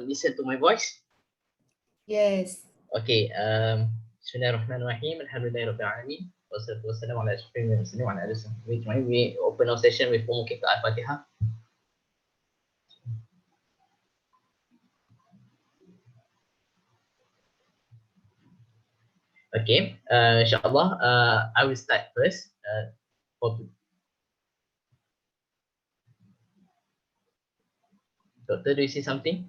listen to my voice? Yes. Okay. Bismillahirrahmanirrahim. Alhamdulillahirabbil alamin. Wassalatu wassalamu ala asyrafil mursalin wa ala alihi wasallam. We open our session with Ummu Kita Al-Fatihah. Okay. Inshallah. I will start first. Doctor, do you see something?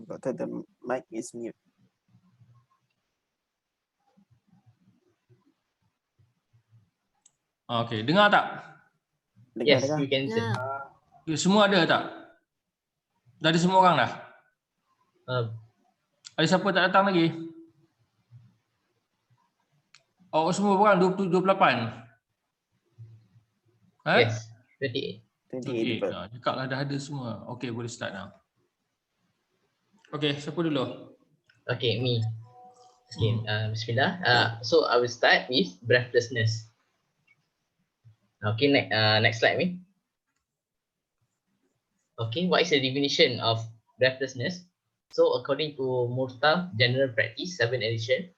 Doctor, the mic is mute. Okay, dengar tak? Yes, you can listen. Semua ada tak? Dah ada semua orang dah? Ada siapa tak datang lagi? Oh, semua orang 28. Yes, 28. 28. Cakap lah dah ada semua. Okay, boleh start now. Okay, siapa dulu? Okay, me. Okay, Bismillah. So I will start with breathlessness. Okay, next slide, me. Okay, what is the definition of breathlessness? So according to Murta General Practice 7 edition,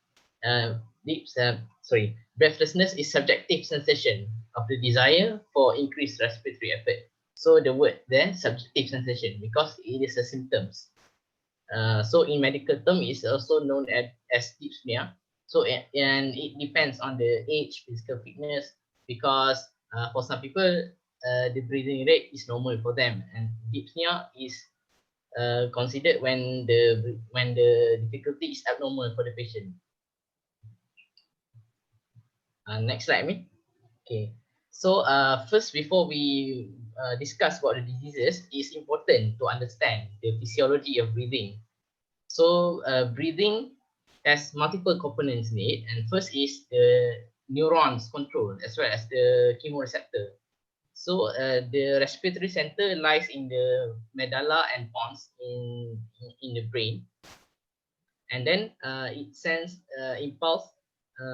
breathlessness is subjective sensation of the desire for increased respiratory effort. So the word there, subjective sensation, because it is a symptoms. So in medical term, it's also known as dyspnea. So and it depends on the age, physical fitness, because for some people, the breathing rate is normal for them, and dyspnea is considered when the difficulty is abnormal for the patient. Next slide, me. Okay. So first, before we discuss about the diseases, it's important to understand the physiology of breathing. So breathing has multiple components in it, and first is the neurons control as well as the chemoreceptor. So the respiratory center lies in the medulla and pons in the brain, and then it sends impulse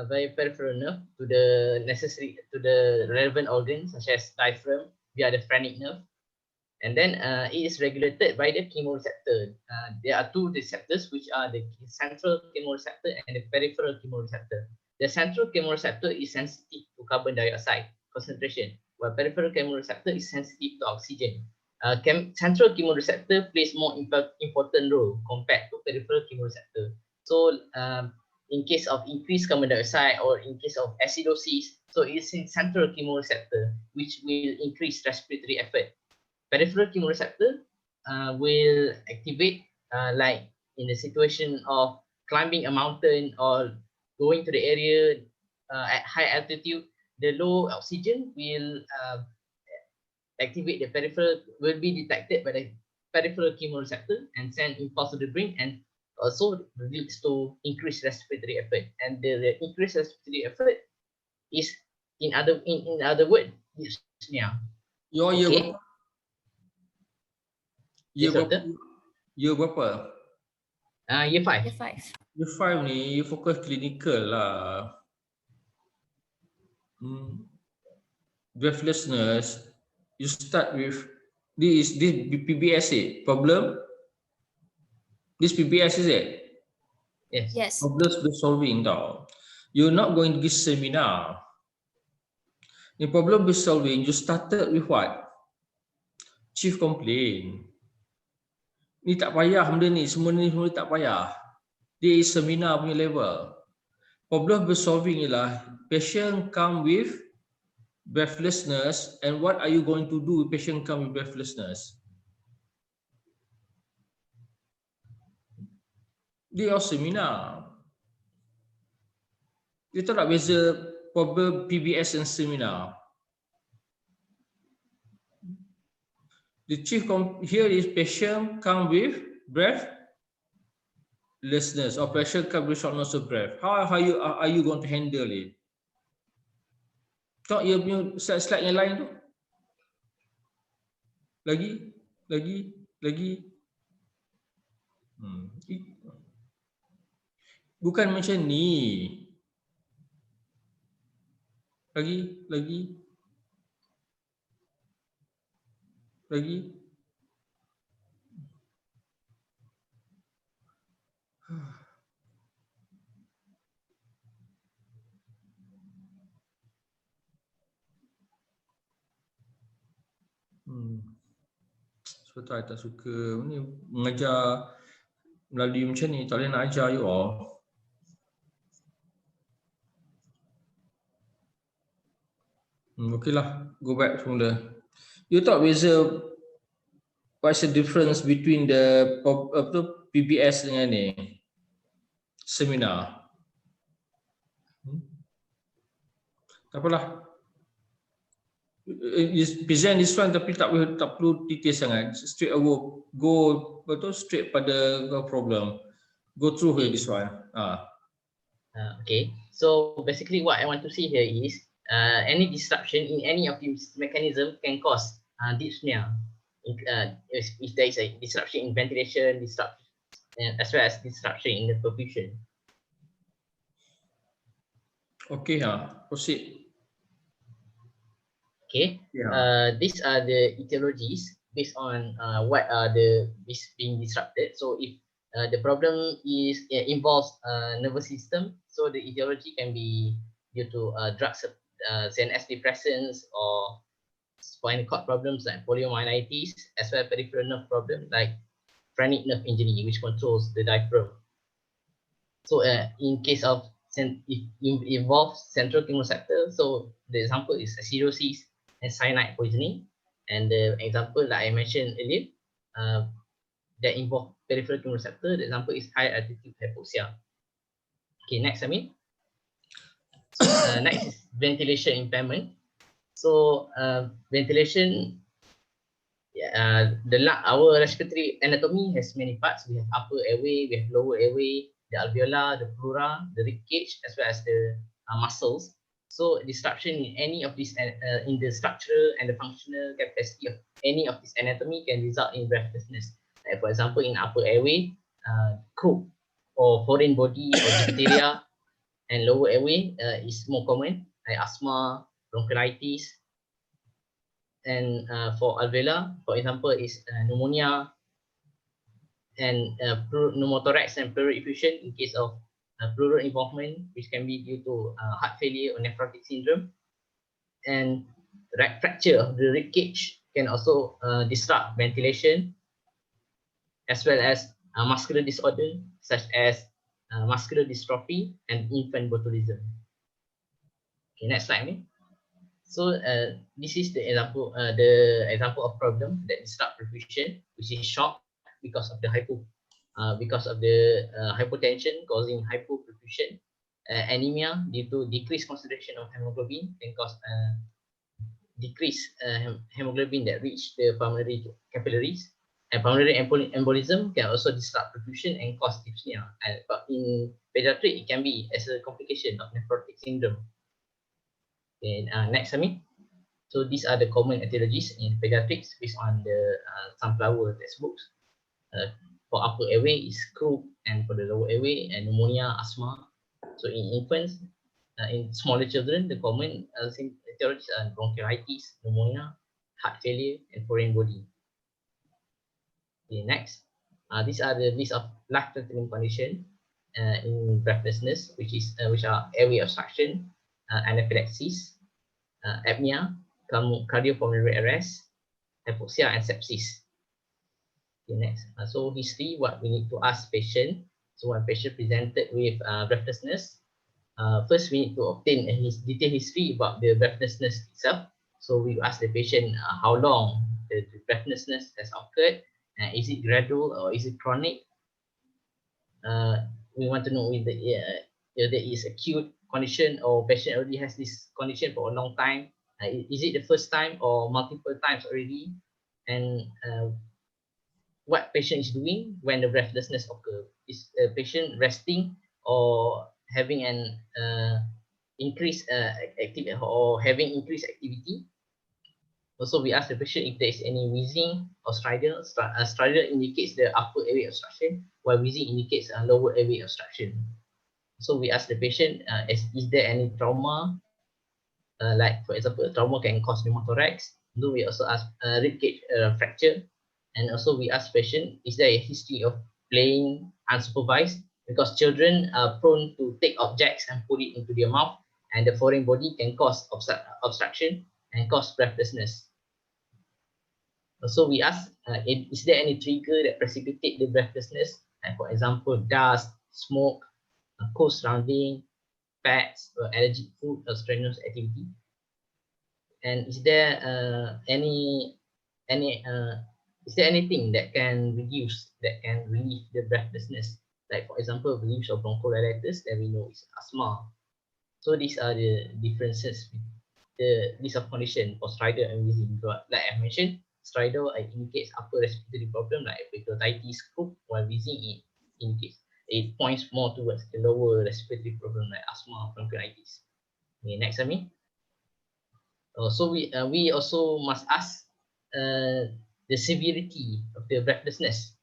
via peripheral nerve to the relevant organs such as diaphragm via the phrenic nerve, and then it is regulated by the chemoreceptor. There are two receptors, which are the central chemoreceptor and the peripheral chemoreceptor. The central chemoreceptor is sensitive to carbon dioxide concentration, while peripheral chemoreceptor is sensitive to oxygen. Central chemoreceptor plays more important role compared to peripheral chemoreceptor. So in case of increased carbon dioxide or in case of acidosis, so it's in central chemoreceptor which will increase respiratory effort. Peripheral chemoreceptor will activate like in the situation of climbing a mountain or going to the area at high altitude. The low oxygen will activate the peripheral, will be detected by the peripheral chemoreceptor and send impulse to the brain, and also leads to increased respiratory effort. And the increased respiratory effort is in other words dyspnea. Okay. Year berapa? Year 5. Year 5 ni you fokus clinical lah. Breathlessness, you start with this PBS problem. This PBS is it? Yes. Problem solving tau. You're not going to give seminar. The problem solving, you started with what? Chief complaint. Ni tak payah benda ni, semua tak payah. Dia is seminar punya level. Problem solving ialah patient come with breathlessness, and what are you going to do if patient come with breathlessness? Dia seminar. You tahu tak beza problem PBS and seminar? The chief here is patient come with breathlessness or patient come with shortness of breath. How are you going to handle it? Tak, ia punya slide yang lain tu. Lagi. Bukan macam ni. Lagi. Lagi? Sebab tu I tak suka ni mengajar melalui macam ni, tak boleh nak ajar you all. Okay lah, go back semula. You tak beza what's the difference between the PBS dengan ni seminar? Tak apalah. Present this one tapi tak perlu detail sangat. Straight away go straight pada problem. Go through here this one. Okay, so basically what I want to see here is any disruption in any of these mechanism can cause dyspnea. If there is a disruption in ventilation, disruption, as well as disruption in the perfusion. Okay, proceed. Okay, Yeah. these are the etiologies based on what are the being disrupted. So if the problem is involves nervous system, so the etiology can be due to drugs, CNS depressants, or spinal cord problems like poliomyelitis, as well as peripheral nerve problem like phrenic nerve injury, which controls the diaphragm. So in case of if it involves central chemoreceptor, so the example is cirrhosis and cyanide poisoning, and the example that I mentioned earlier that involve peripheral chemoreceptor, the example is high altitude hypoxia. Okay, next, So next is ventilation impairment. So ventilation, our respiratory anatomy has many parts. We have upper airway, we have lower airway, the alveolar, the pleura, the rib cage, as well as the muscles. So disruption in any of these in the structural and the functional capacity of any of this anatomy can result in breathlessness. Like for example, in upper airway, croup or foreign body or diphtheria, and lower airway is more common, like asthma, bronchiolitis, and for alveolar, for example, is pneumonia and pneumothorax and pleural effusion in case of pleural involvement, which can be due to heart failure or nephrotic syndrome. And fracture of the rib cage can also disrupt ventilation, as well as muscular disorder such as muscular dystrophy and infant botulism. Okay, next slide. So this is the example of problem that disrupt perfusion, which is shock because of the hypotension causing hypoperfusion, anemia due to decreased concentration of hemoglobin can cause decreased hemoglobin that reach the pulmonary capillaries, and pulmonary embolism can also disrupt perfusion and cause dyspnea. But in pediatric, it can be as a complication of nephrotic syndrome. Okay, next, So these are the common etiologies in pediatrics based on the sunflower textbooks. For upper airway is croup, and for the lower airway pneumonia, asthma. So in infants, in smaller children, the common etiologies are bronchiolitis, pneumonia, heart failure, and foreign body. Okay, next, these are the list of life-threatening conditions in breathlessness, which are airway obstruction, anaphylaxis, apnea, cardiopulmonary arrest, hypoxia, and sepsis. Okay, next. So history, what we need to ask patient. So when patient presented with breathlessness, first we need to obtain his detailed history about the breathlessness itself. So we ask the patient how long the breathlessness has occurred, is it gradual or is it chronic? We want to know if there is acute condition or patient already has this condition for a long time. Is it the first time or multiple times already? And what patient is doing when the breathlessness occurs? Is a patient resting or having an increased activity or having increased activity? Also, we ask the patient if there is any wheezing or stridor. Stridor indicates the upper airway obstruction, while wheezing indicates a lower airway obstruction. So we ask the patient, is there any trauma? Like for example, trauma can cause pneumothorax, So we also ask rib cage fracture, and also we ask patient, is there a history of playing unsupervised? Because children are prone to take objects and put it into their mouth, and the foreign body can cause obstruction and cause breathlessness. Also, we ask, is there any trigger that precipitate the breathlessness? And for example, dust, smoke, cold surrounding, fats, or allergic food, or strenuous activity. And is there is there anything that can relieve the breathlessness? Like for example, the use of bronchodilators that we know is asthma. So these are the differences with the list of condition for stridor and wheezing. Like I mentioned, stridor indicates upper respiratory problem like epiglottitis, croup, while wheezing it points more towards the lower respiratory problem like asthma, bronchitis. Okay, next, Ami. So we also must ask the severity of the breathlessness.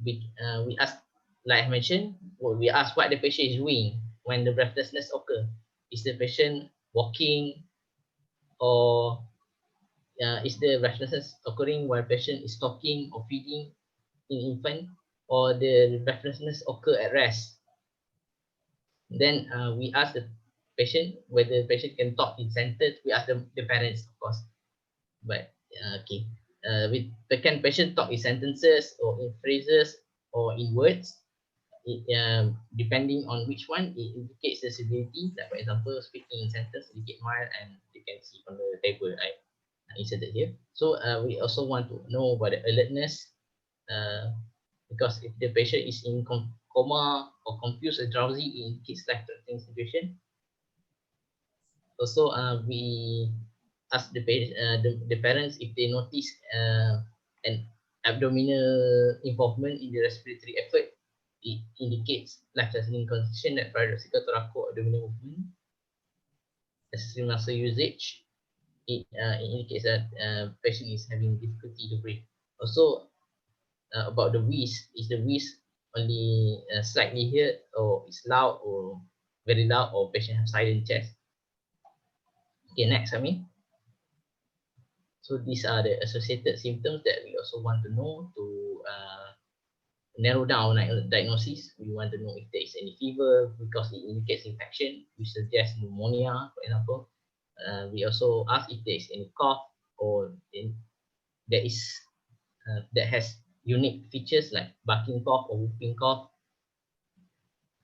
We ask, like I mentioned, we ask what the patient is doing when the breathlessness occur. Is the patient walking, or is the breathlessness occurring while patient is talking or feeding in infant, or the breathlessness occur at rest? Then we ask the patient whether the patient can talk in sentence. We ask the parents, of course. But okay, can patient talk in sentences or in phrases or in words? Depending on which one, it indicates the severity. Like for example, speaking in sentence indicate mild, and you can see on the table I inserted here. So we also want to know about the alertness, because if the patient is in coma or confused or drowsy, it indicates life-threatening situation. Also, we ask the parents if they notice an abdominal involvement in the respiratory effort. It indicates life-threatening condition like paradoxical thoraco-abdominal movement, accessory muscle usage. It indicates that patient is having difficulty to breathe. Also, about the wheeze, is the wheeze only slightly heard, or is loud or very loud, or patient have silent chest? Okay, next, Ami. So these are the associated symptoms that we also want to know to narrow down diagnosis. We want to know if there is any fever because it indicates infection. We suggest pneumonia, for example. We also ask if there is any cough or that has unique features like barking cough or whooping cough.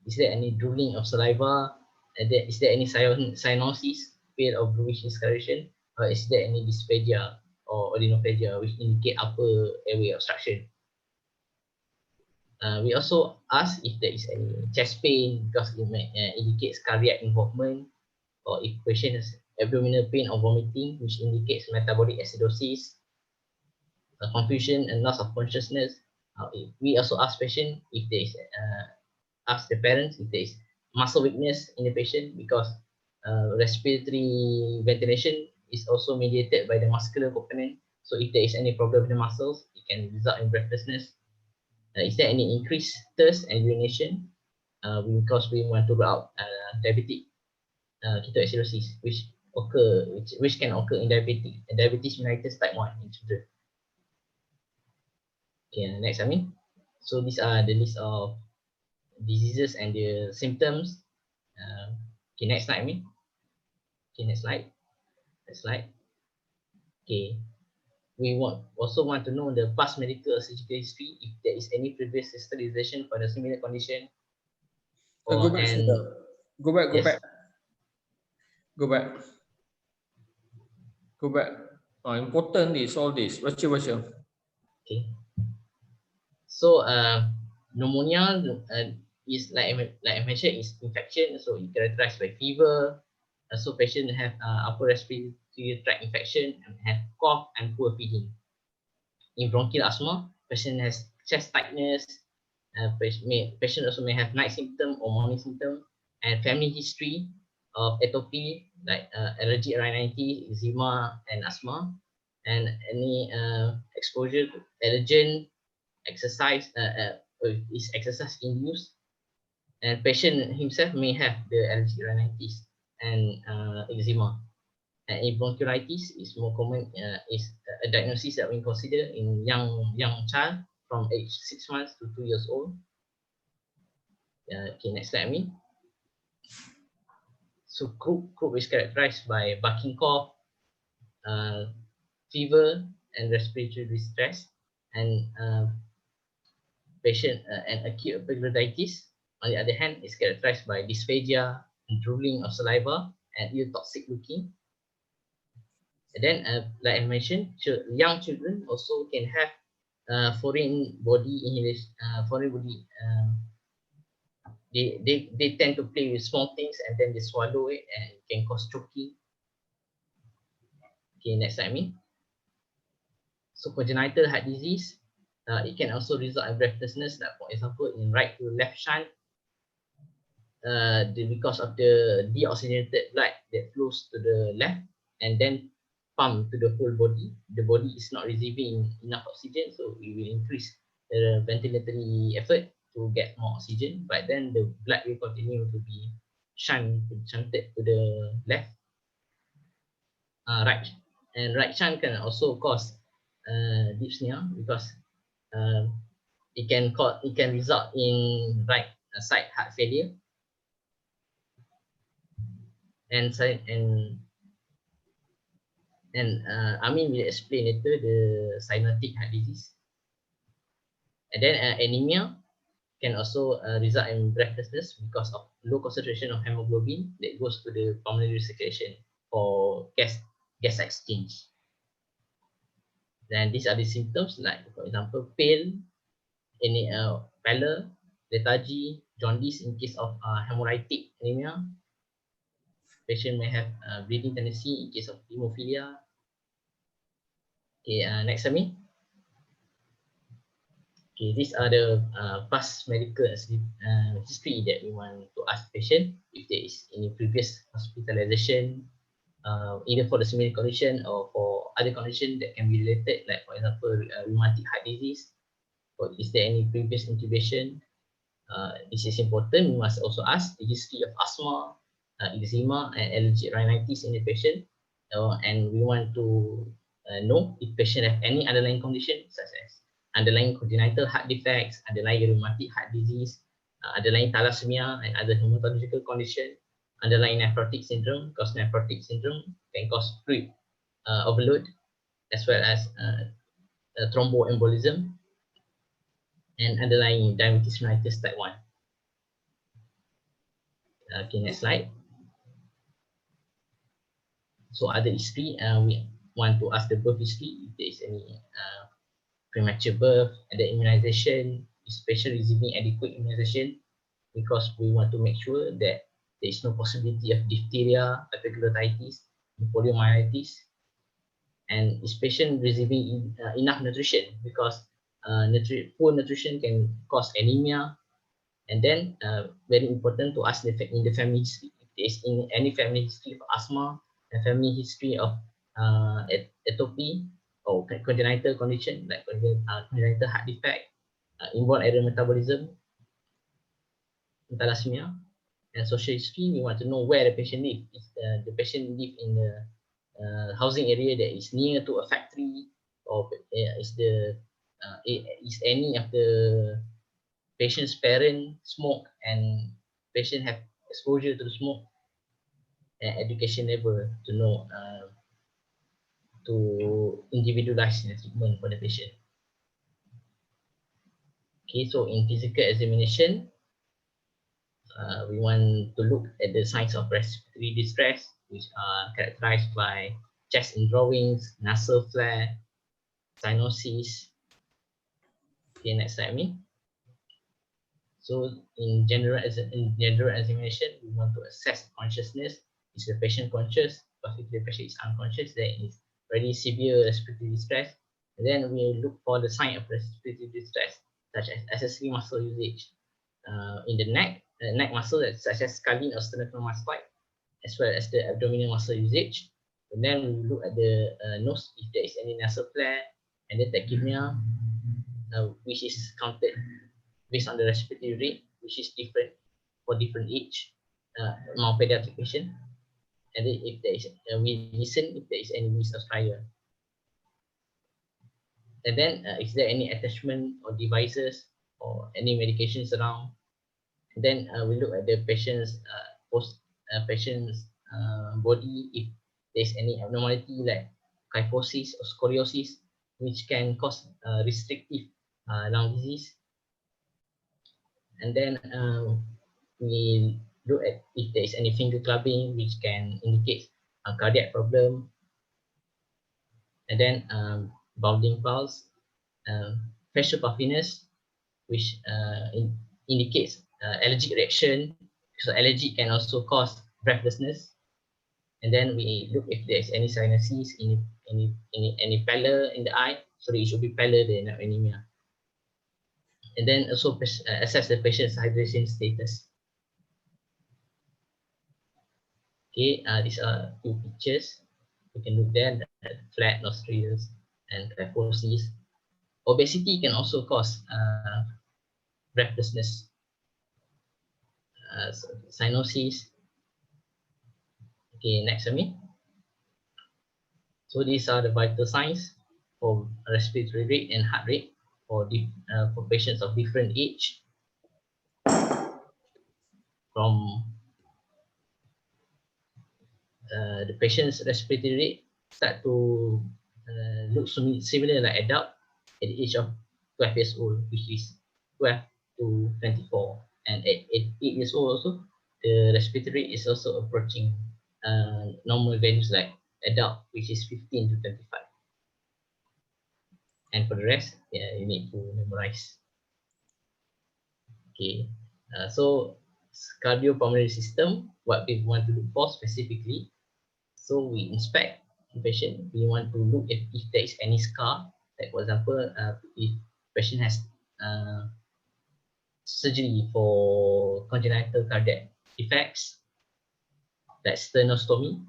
Is there any drooling of saliva? Is there any cyanosis, pale or bluish discoloration? Or is there any dysphagia or odinophagia, which indicate upper airway obstruction? We also ask if there is any chest pain because it indicates cardiac involvement, or if patient has abdominal pain or vomiting, which indicates metabolic acidosis, confusion and loss of consciousness. We also ask patient if there is ask the parents if there is muscle weakness in the patient, because respiratory ventilation is also mediated by the muscular component. So if there is any problem with the muscles, it can result in breathlessness. Is there any increased thirst and urination? Because we want to rule out diabetic ketoacidosis, which can occur in diabetes mellitus type 1 in children. Okay, next, Ami. So these are the list of diseases and their symptoms. Okay, next slide, Ami. Okay, next slide. Next slide. Okay, we also want to know the past medical surgical history, if there is any previous hospitalization for the similar condition. Go back, And go back, yes. Go back. Important is all this. Baca. Okay. So pneumonia is like I mentioned, is infection. So it characterized by fever. So patient have upper respiratory tract infection and have cough and poor feeding. In bronchial asthma, patient has chest tightness. Patient also may have night symptom or morning symptom, and family history of atopy like allergic rhinitis, eczema, and asthma, and any exposure to allergen, exercise is exercise induced, and patient himself may have the allergic rhinitis and eczema, And in bronchiolitis is more common, is a diagnosis that we consider in young child from age 6 months to 2 years old. Okay, next slide me. So croup is characterized by barking cough, fever, and respiratory distress, and and acute epiglottitis, on the other hand, is characterized by dysphagia, drooling of saliva, and ill toxic looking. And then, like I mentioned, young children also can have foreign body inhalation. They tend to play with small things and then they swallow it and it can cause choking. Okay, next slide me. So congenital heart disease, it can also result in breathlessness, like for example in right to left shunt, because of the deoxygenated blood that flows to the left and then pump to the whole body. The body is not receiving enough oxygen, so we will increase the ventilatory effort to get more oxygen, but then the blood will continue to be shunted to the left, right, and right shunt can also cause dyspnea because it can result in right side heart failure. And Amin will explain later the cyanotic heart disease. And then anemia can also result in breathlessness because of low concentration of hemoglobin that goes to the pulmonary circulation for gas exchange. Then these are the symptoms, like for example pale, pallor, lethargy, jaundice in case of hemorrhagic anemia. Patient may have bleeding tendency in case of hemophilia. Okay, next slide. Okay, these are the past medical history that we want to ask patient if there is any previous hospitalization, either for the similar condition or for other condition that can be related, like for example rheumatic heart disease, or is there any previous intubation. This is important. We must also ask the history of asthma, eczema, and allergic rhinitis in the patient, and we want to know if patient have any underlying condition such as underlying congenital heart defects, underlying rheumatic heart disease, underlying thalassemia and other hematological condition, underlying nephrotic syndrome, because nephrotic syndrome can cause fluid overload, as well as thromboembolism, and underlying diabetes mellitus type 1. Okay, next slide. So other history, we want to ask the birth history, if there is any premature birth, and the immunization, especially receiving adequate immunization, because we want to make sure that there is no possibility of diphtheria, epiglottitis, poliomyelitis, and especially receiving enough nutrition, because poor nutrition can cause anemia. And then very important to ask in the family history, if there is in any family history of asthma, a family history of atopy or congenital condition like congenital heart defect, inborn error metabolism, thalassemia. And social history, we want to know where the patient live. If the patient live in the housing area that is near to a factory, or is any of the patient's parent smoke and patient have exposure to the smoke, and education level to know to individualize the treatment for the patient. Okay, so in physical examination, we want to look at the signs of respiratory distress, which are characterized by chest indrawings, nasal flare, cyanosis. Okay, next slide me. So in general examination, we want to assess consciousness. Is the patient conscious? Because if the patient is unconscious, then it's very severe respiratory distress. And then we look for the sign of respiratory distress, such as accessory muscle usage in the neck muscle, such as scalene or sternocleidomastoid, as well as the abdominal muscle usage. And then we look at the nose, if there is any nasal flare, and the tachypnea, which is counted based on the respiratory rate, which is different for different age among pediatric patients. and then if there is, we listen if there is any use of trial. And then is there any attachment or devices or any medications around? And then we look at the patient's patient's body if there's any abnormality like kyphosis or scoliosis, which can cause restrictive lung disease. And then we look at if there is any finger clubbing, which can indicate a cardiac problem. And then bounding pulse, facial puffiness, which indicates allergic reaction. So allergy can also cause breathlessness. And then we look if there is any cyanosis, any pallor in the eye. Sorry, it should be pallor than anemia. And then also assess the patient's hydration status. Okay, these are two pictures. You can look there at flat nostrils and kyphosis. Obesity can also cause breathlessness, cyanosis. Okay, next, Ami. So these are the vital signs for respiratory rate and heart rate for patients of different age. From the patient's respiratory rate start to look similar like adult at the age of 12 years old, which is 12 to 24. And at 8 years old also, the respiratory rate is also approaching normal values like adult, which is 15 to 25. And for the rest, yeah, you need to memorize. Okay, so cardiopulmonary system, what we want to look for specifically. So we inspect the patient. We want to look at if there is any scar. Like for example, if patient has surgery for congenital cardiac defects, like stenostomy,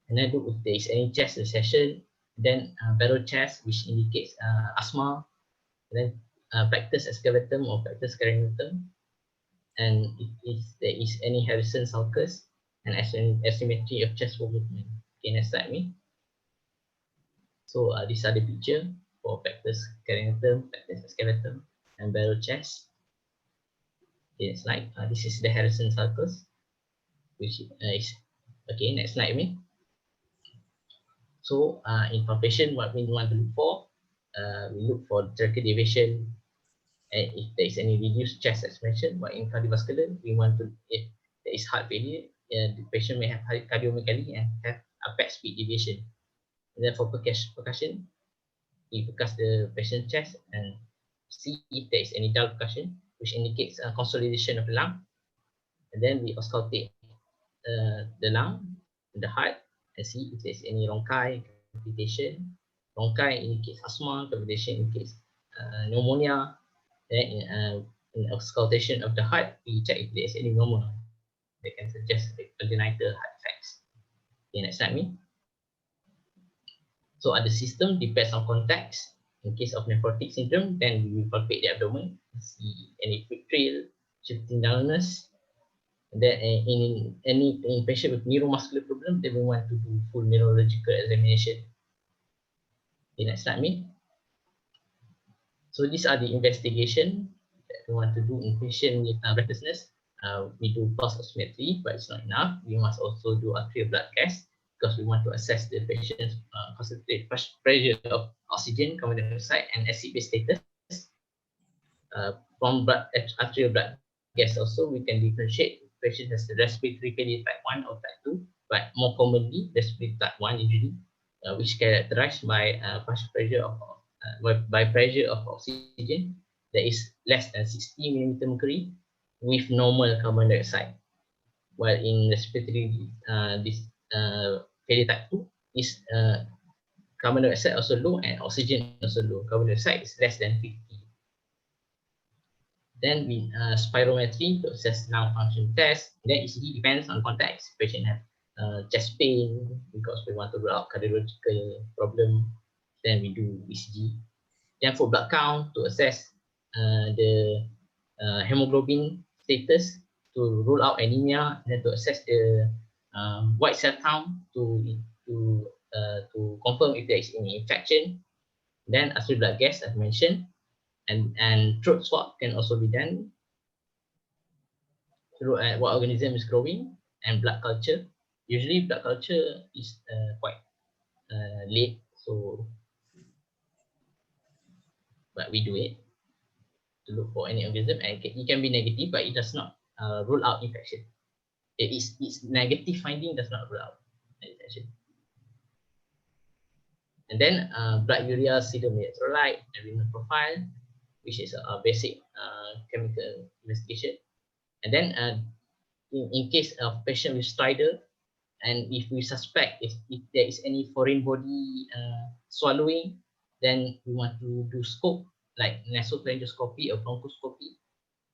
and then look if there is any chest recession. Then barrel chest, which indicates asthma. And then pectus excavatum or pectus carinatum, and if there is any Harrison sulcus and asymmetry of chest wall movement. Okay, next slide, me. So these are the picture for pectus carinatum, pectus excavatum, and barrel chest. Okay, next slide. This is the Harrison sulcus, which is okay. Next slide, me. So in palpation, what we want to look for, we look for tracheal deviation, and if there is any reduced chest expansion. But in cardiovascular, we want to, if there is heart failure, the patient may have cardiomegaly and have apex speed deviation. And then for percussion, we percuss the patient's chest and see if there is any dull percussion, which indicates consolidation of the lung. And then we auscultate the lung, the heart, and see if there is any rhonchi, cavitation. Rhonchi indicates asthma, cavitation indicates pneumonia. Then in auscultation of the heart, we check if there is any pneumonia that can suggest the congenital heart defects. Okay, next slide, me. So the system depends on context. In case of nephrotic syndrome, then we will palpate the abdomen, see any quick trail, shifting dullness. And then in patient with neuromuscular problem, then we want to do full neurological examination. Okay, next slide, me. So these are the investigation that we want to do in patient with breathlessness. We do pulse oximetry, but it's not enough. We must also do arterial blood gas because we want to assess the patient's concentrated pressure of oxygen, carbon dioxide, and acid-base status. From arterial blood gas also, we can differentiate patient has the respiratory failure type 1 or type 2, but more commonly respiratory type 1 usually, which characterized by pressure of oxygen that is less than 60 millimeter mercury with normal carbon dioxide. While in respiratory failure type 2 is carbon dioxide also low and oxygen also low. Carbon dioxide is less than 50. Then we spirometry to assess lung function test. Then ECG depends on context. Patient have chest pain because we want to rule out cardiological problem. Then we do ECG. Then for blood count to assess the hemoglobin status to rule out anemia. And then to assess the white cell count to confirm if there is any infection. Then astral blood gas, as mentioned, and throat swab can also be done to look at what organism is growing, and blood culture. Usually blood culture is quite late, so but we do it to look for any organism, and it can be negative, but it does not rule out infection. Its negative finding does not rule out infection. And then blood urea, serum electrolyte, and renal profile, which is a basic chemical investigation. And then in case of patient with stridor, and if we suspect if there is any foreign body swallowing, then we want to do scope like nasopharyngoscopy or bronchoscopy.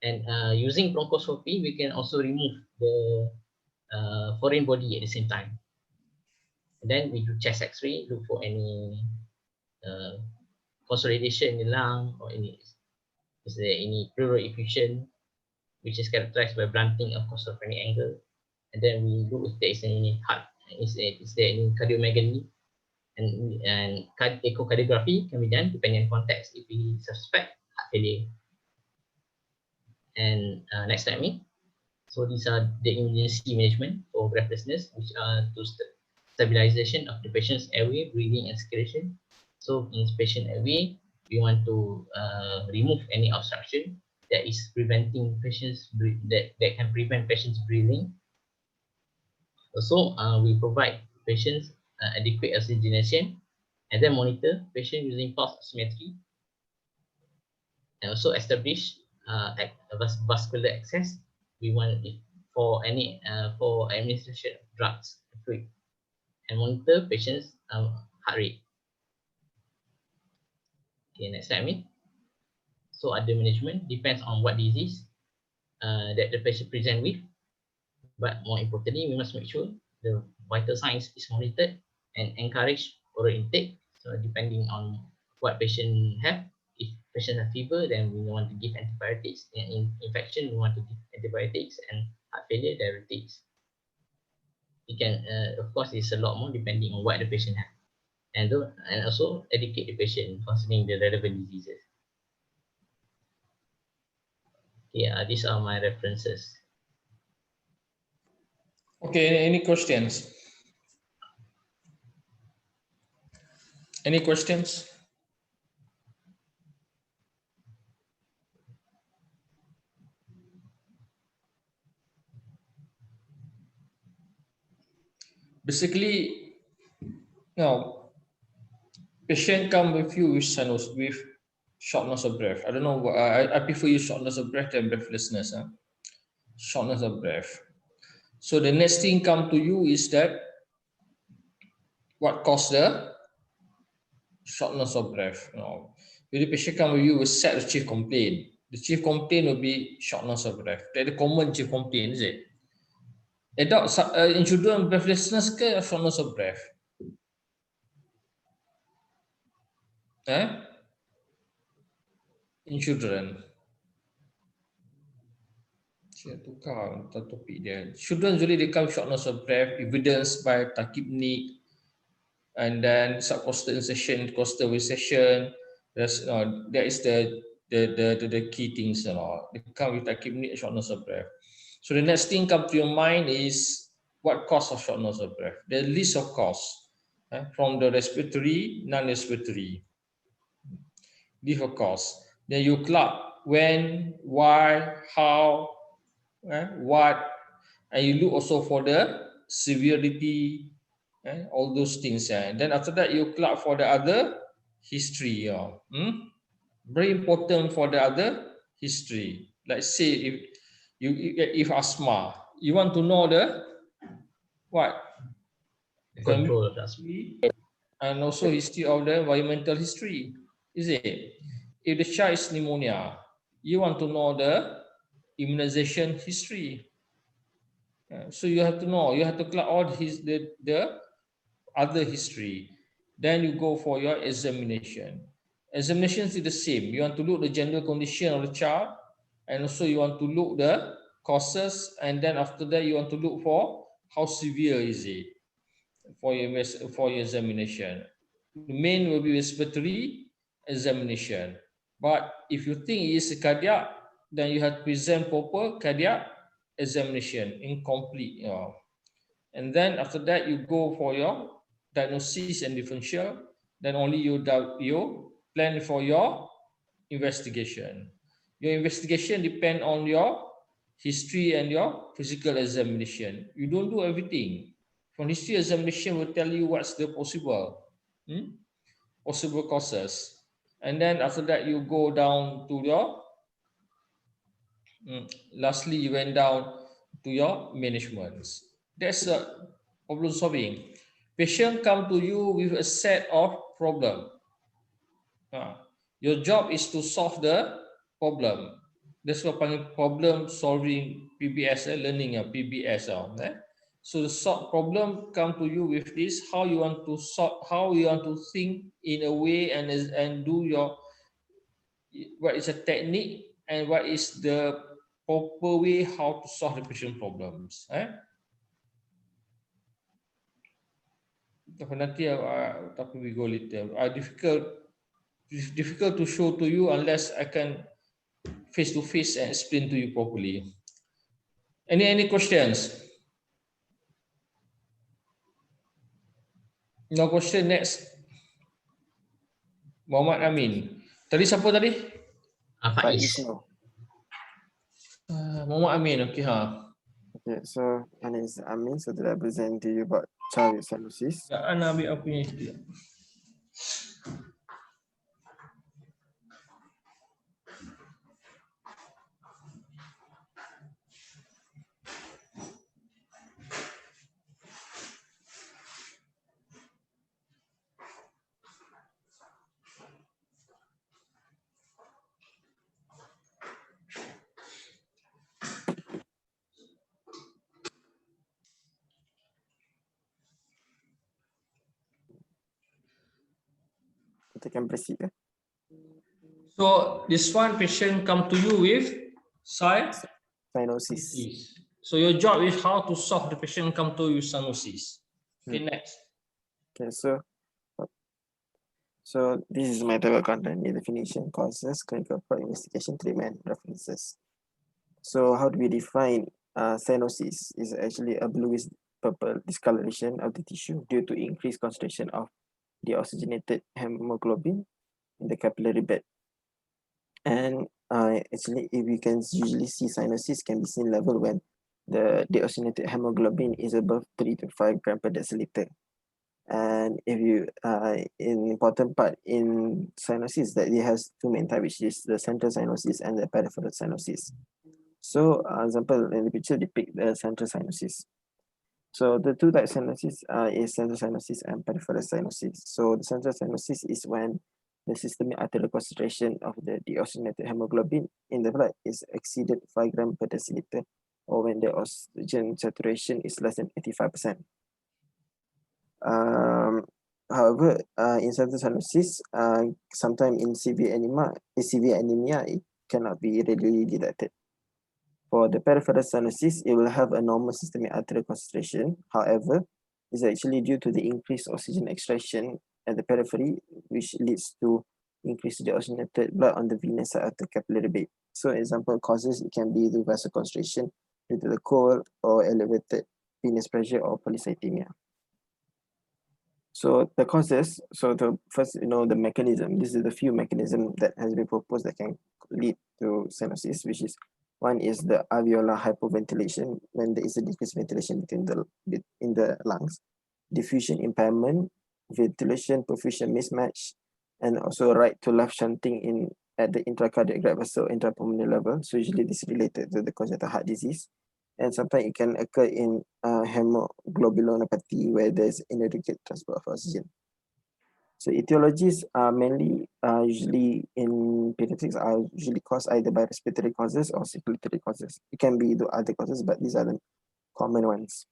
And using bronchoscopy, we can also remove the foreign body at the same time. And then we do chest X-ray, look for any consolidation in the lung, or is there any pleural effusion, which is characterized by blunting of costophrenic angle. And then we look if there is any heart, is there any cardiomegaly, and echocardiography can be done depending on context if we suspect heart failure. And next slide, me. So these are the emergency management for breathlessness, which are to stabilization of the patient's airway, breathing, and circulation. So in patient airway, we want to remove any obstruction that is preventing patients that can prevent patients breathing. Also, we provide patients adequate oxygenation, and then monitor patient using pulse oximetry, and also establish vascular access. We want it for any for administration of drugs, and monitor patients' heart rate. Okay, next slide, So other management depends on what disease that the patient present with, but more importantly, we must make sure the vital signs is monitored and encourage oral intake. So depending on what patient have, if patient have fever, then we want to give antibiotics. And in infection, we want to give antibiotics, and heart failure, diuretics. You can, of course, it's a lot more depending on what the patient have, and also educate the patient concerning the relevant diseases. Yeah, these are my references. Okay, any questions? Any questions? Basically, now patient come with you with cyanosis, with shortness of breath. I don't know. I prefer use shortness of breath than breathlessness. Shortness of breath. So the next thing come to you is that what caused the shortness of breath. Now, if the patient come with you with set of chief complaint, the chief complaint will be shortness of breath. That's the common chief complaint, is it? Adult in children, breathlessness or shortness of breath? In children. Saya tukar topik dia. Children usually they come shortness of breath, evidenced by tachypnea, and then subcostal insertion, costal recession. That is the key things. They come with tachypnea, shortness of breath. So the next thing come to your mind is what cause of shortness of breath? The list of cause from the respiratory, non-respiratory. List of cause. Then you club when, why, how, what, and you look also for the severity, all those things. And then after that, you club for the other history. Very important for the other history. Let's say if asthma, you want to know the what? Control of asthma. And also history of the environmental history, is it? If the child is pneumonia, you want to know the immunization history. So you have to know, you have to collect all the other history. Then you go for your examination. Examination is the same. You want to look the general condition of the child, and also you want to look the causes, and then after that you want to look for how severe is it for your examination. The main will be respiratory examination. But if you think it is cardiac, then you have to present proper cardiac examination, incomplete. And then after that, you go for your diagnosis and differential. Then only you plan for your investigation. Your investigation depend on your history and your physical examination. You don't do everything. From history examination will tell you what's the possible causes. And then after that, you go down to your, lastly, you went down to your management. That's a problem solving. Patient come to you with a set of problem. Your job is to solve the problem. That's what problem solving PBS, learning PBS. So the problem come to you with this, how you want to solve, how you want to think in a way and do your, what is a technique and what is the proper way how to solve the patient problems. Nanti tapi we go later. Difficult to show to you unless I can face to face and explain to you properly. Any questions? No question. Next, Muhammad Amin. Tadi siapa tadi? Faiz. Muhammad Amin. Okay, Okay, so my name is Amin. So today I present to you about child with cyanosis. Ana ambil apa punya itu. Kita can proceed. So this one patient come to you with Cyanosis. So your job is how to solve the patient come to you with cyanosis. Okay, next. Okay, so this is my table content, the definition, causes, clinical for investigation, treatment, references. So how do we define cyanosis? Is actually a bluish purple discoloration of the tissue due to increased concentration of deoxygenated hemoglobin in the capillary bed. And actually, if we can usually see cyanosis can be seen level when the deoxygenated hemoglobin is above 3 to 5 grams per deciliter. And if you, an important part in cyanosis that it has two main types, which is the central cyanosis and the peripheral cyanosis. So, example in the picture depict the central cyanosis. So the two types of cyanosis is central cyanosis and peripheral cyanosis. So the central cyanosis is when the systemic arterial concentration of the deoxygenated hemoglobin in the blood is exceeded 5 grams per deciliter, or when the oxygen saturation is less than 85%. However, in central cyanosis, sometimes in severe anemia, it cannot be readily detected. For the peripheral cyanosis, it will have a normal systemic arterial concentration. However, it's actually due to the increased oxygen extraction at the periphery, which leads to increased deoxygenated blood on the venous side of the capillary bed. So, example causes, it can be the vasoconstriction due to the cold or elevated venous pressure or polycythemia. So the causes, so the first, the mechanism, this is the few mechanism that has been proposed that can lead to cyanosis, which is one is the alveolar hypoventilation, when there is a decreased ventilation in the lungs, diffusion impairment, ventilation perfusion mismatch, and also right to left shunting at the intracardiac blood vessel intrapulmonary level. So usually this is related to the congenital heart disease. And sometimes it can occur in hemoglobinopathy where there's inadequate transport of oxygen. So etiologies are mainly usually in pediatrics are usually caused either by respiratory causes or circulatory causes. It can be the other causes, but these are the common ones.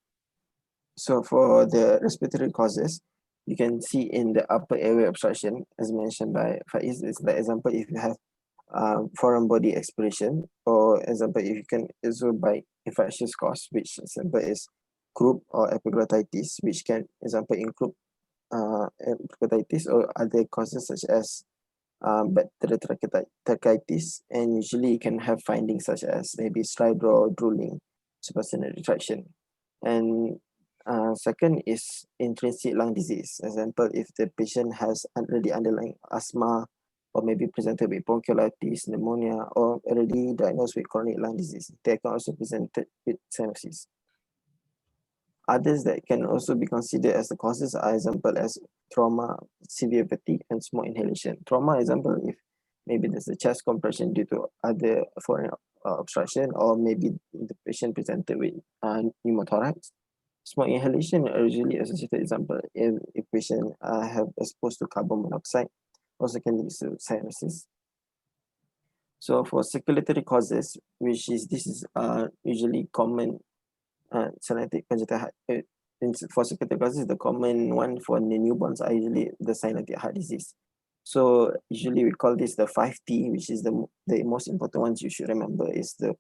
So for the respiratory causes, you can see in the upper airway obstruction, as mentioned by Faiz, is the example if you have foreign body expiration, or example if you can also by infectious cause, which example is croup or epiglottitis, which can, example, include epiglottitis or other causes such as bacterial tracheitis, and usually you can have findings such as maybe stridor, drooling, suprasternal retraction. And second is intrinsic lung disease. Example, if the patient has already underlying asthma, or maybe presented with bronchiolitis, pneumonia, or already diagnosed with chronic lung disease, they can also present with cyanosis. Others that can also be considered as the causes are example as trauma, severe fatigue, and smoke inhalation. Trauma example, if maybe there's a chest compression due to other foreign obstruction, or maybe the patient presented with pneumothorax. Smoke inhalation are usually associated example if patient have exposed to carbon monoxide, also can lead to cyanosis. So for circulatory causes, which is this is usually common cyanotic congenital heart. For circulatory causes, the common one for the newborns are usually the cyanotic heart disease. So usually we call this the 5T, which is the most important ones you should remember is the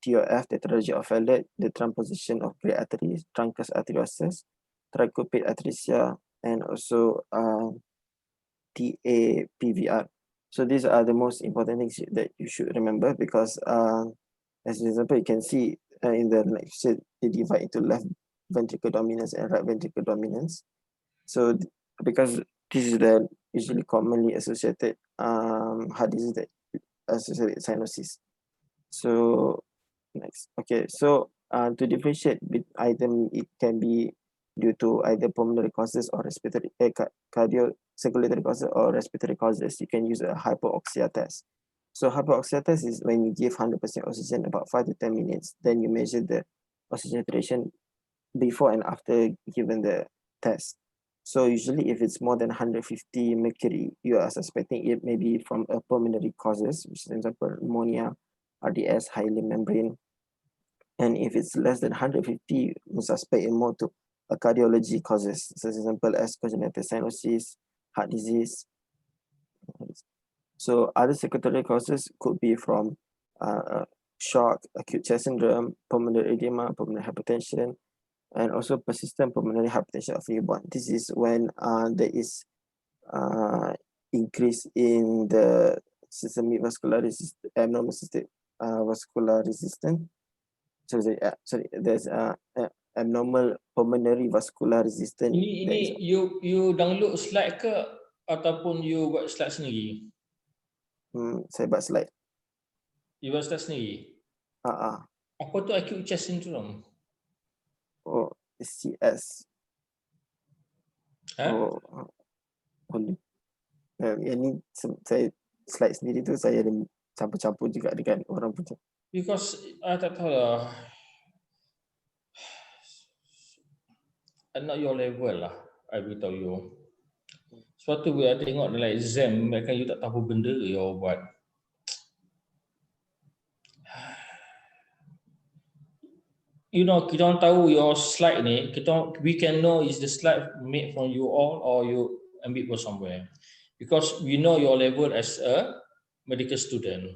TOF, Tetralogy of Fallot, the transposition of great arteries, truncus arteriosus, tricuspid atresia, and also TAPVR. So these are the most important things that you should remember, because as an example, you can see in the lecture, they divide into left ventricle dominance and right ventricle dominance. So because this is the usually commonly associated heart disease that associated with cyanosis. So next, okay, so to differentiate either it can be due to either pulmonary causes or respiratory cardiocirculatory causes or respiratory causes. You can use a hypoxia test. So hypoxia test is when you give 100% oxygen about 5 to 10 minutes, then you measure the oxygen saturation before and after given the test. So usually if it's more than 150 mercury, you are suspecting it may be from a pulmonary causes, which is example pneumonia, RDS, high limb membrane. And if it's less than 150, you suspect it more to a cardiology causes, such as example as congenital cyanosis, heart disease. So other circulatory causes could be from shock, acute chest syndrome, pulmonary edema, pulmonary hypertension, and also persistent pulmonary hypertension of newborn. This is when there is increase in the systemic vascular resistance, abnormal systemic vascular resistance. So there's abnormal pulmonary vascular resistance. Ini you download slide ke ataupun you buat slide sendiri? Saya buat slide. You buat slide sendiri? Apa tu acute chest syndrome? Oh, CS. Oh, yang ni saya slide sendiri tu saya ada campur-campur juga dengan orang punya. Because tak tahu lah. Not your level lah, I beritahu you. Suatu bila tengok dalam exam, mereka you tak tahu benda you buat. You know, kita orang tahu your slide ni, we can know is the slide made from you all or you ambil from somewhere. Because we know your level as a medical student.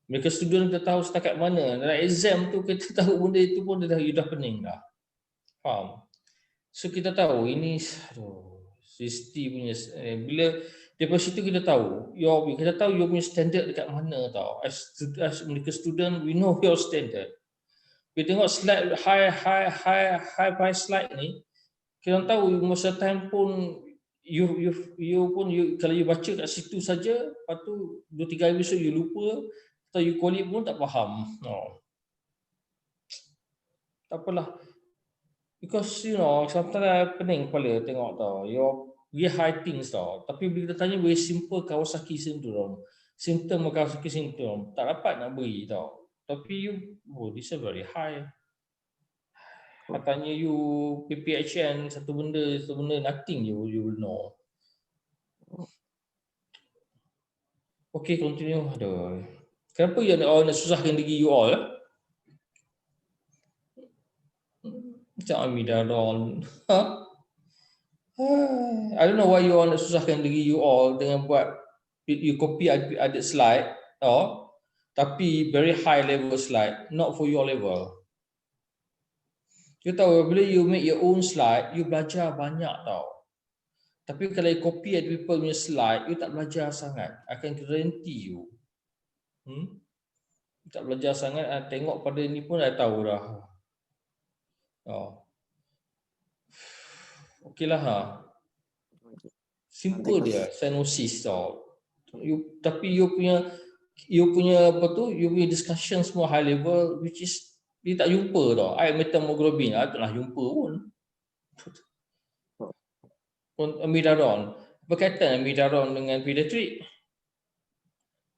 Medical student kita tahu setakat mana. Dalam exam tu kita tahu benda itu pun you dah pening dah. Faham? So kita tahu ini Sisti punya bila daripada situ kita tahu kita tahu you punya standard dekat mana tau. As medical student we know your standard. Kita tengok slide high slide ni, kita tahu masa time pun kalau you baca kat situ saja, lepas tu 2-3 hari besok you lupa atau you call it pun tak faham. Tak apalah. Because you know, sometimes pening kepala tengok tau. We high things tau. Tapi bila kita tanya very simple Kawasaki syndrome, symptom Kawasaki syndrome, tak dapat nak beri tau. Tapi you, this is very high. Tanya you PPHN satu benda nothing you will know. Okay, continue. Aduh. Kenapa nak susahkan diri you all? Macam Amidaron. I don't know why you all nak susahkan diri you all dengan buat you copy ada slide tapi very high level slide, not for your level. You tahu bila you make your own slide, you belajar banyak tau. Tapi kalau you copy other people punya slide, you tak belajar sangat. I can guarantee you. You tak belajar sangat, tengok pada ni pun dah tahu dah. Oh. Okeylah ha. Simple dia, cyanosis tau. Tapi you punya apa tu, you punya discussion semua high level, which is dia tak jumpa tau. Air metahemoglobin, tak pernah jumpa pun. Amidaron. Berkaitan amidaron dengan pediatrik.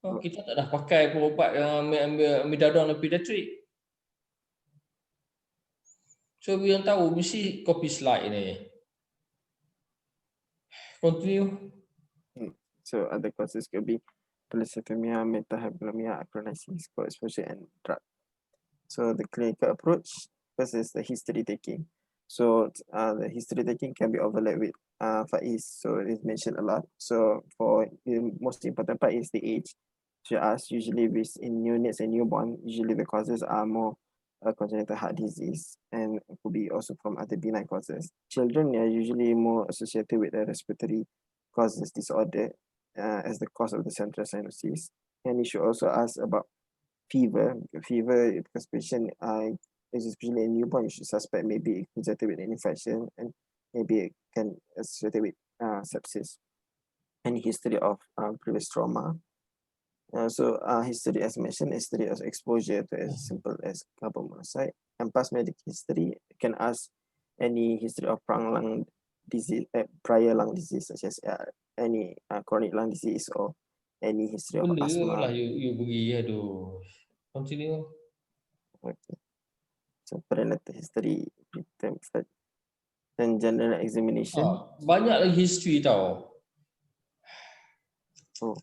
Kita tak dah pakai ubat amidaron dan pediatrik. So, yang tahu mesti copy slide ni. Continue. So other causes could be polycythemia, metahyperemia, acronesis, co-exposure, and drug. So the clinical approach, first is the history taking. So the history taking can be overlapped with Faiz, so it's mentioned a lot. So for the most important part is the age. So as usually with in neonates and newborn, usually the causes are more congenital heart disease and could be also from other benign causes. Children are usually more associated with the respiratory causes disorder as the cause of the central cyanosis. And you should also ask about fever. Fever, because patient is especially a newborn, you should suspect maybe associated with an infection and maybe it can associated with sepsis. Any history of previous trauma. So history, as mentioned, history of exposure to as simple as carbon monoxide. And past medical history, you can ask any history of prior lung disease, such as any chronic lung disease or any history of Benda asthma. lah you bagi, aduh. Continue. Okay. So prenatal history, then general examination. Banyak lagi history tau. Oh.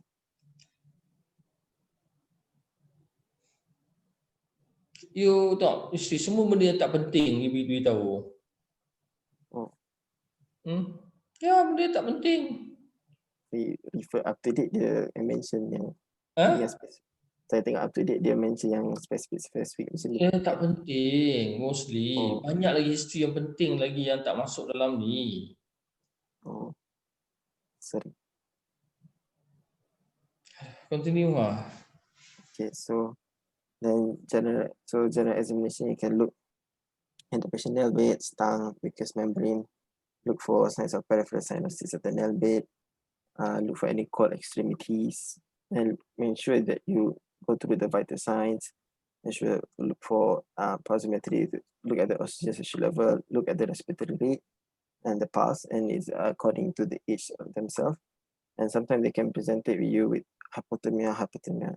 You tahu, semua benda yang tak penting you tahu. Oh. Ya, benda yang tak penting. We refer up to date dia mention yang spesifik. Saya tengok up to date dia mention yang spesifik macam ni. Ya, tak penting mostly. Banyak lagi history yang penting lagi yang tak masuk dalam ni. Oh. Sorry. Continue lah. Okay, so then general examination, you can look at the patient nail bed, tongue, mucous membrane, look for signs of peripheral cyanosis of the nail bed, look for any cold extremities, and ensure that you go through the vital signs. Ensure look for pulsometry, look at the oxygen saturation level, look at the respiratory rate and the pulse, and it's according to the age of themselves. And sometimes they can present it with you with hypothermia,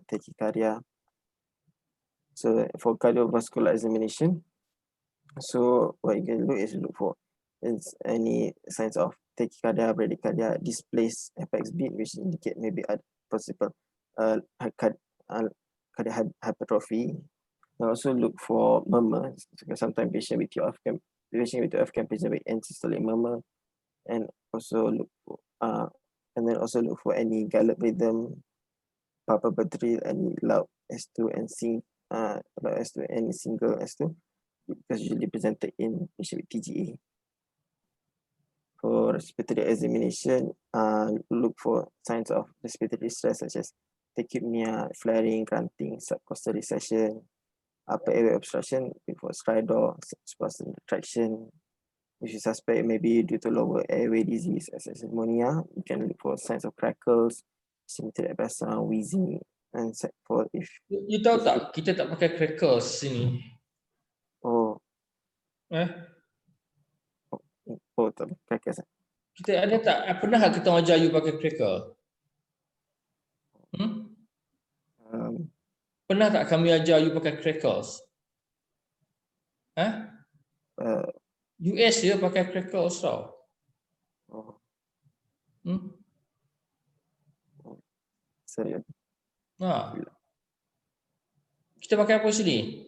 tachycardia. So for cardiovascular examination, so what you can look is look for any signs of tachycardia, bradycardia, displaced apex beat, which indicate maybe a possible cardiac hypertrophy. And also look for murmur. Sometimes patient with TOF can present with end-systolic murmur, and also look for look for any gallop rhythm, palpable any loud S2 and loud S2 and single S2, because usually presented in patient with TGA. For respiratory examination, look for signs of respiratory stress such as tachypnea, flaring, grunting, subcostal recession, upper airway obstruction, before stridor, subcostal retraction. If you suspect maybe due to lower airway disease as pneumonia, you can look for signs of crackles, symmetry sound, wheezing, and for if you tahu tak, kita tak pakai crackers sini. Oh, tak crackers. Kita ada tak, pernah kita ajar you pakai cracker? Pernah tak kami ajar you pakai crackers? US dia pakai crackers tau. Sorry. Kita pakai apa sini?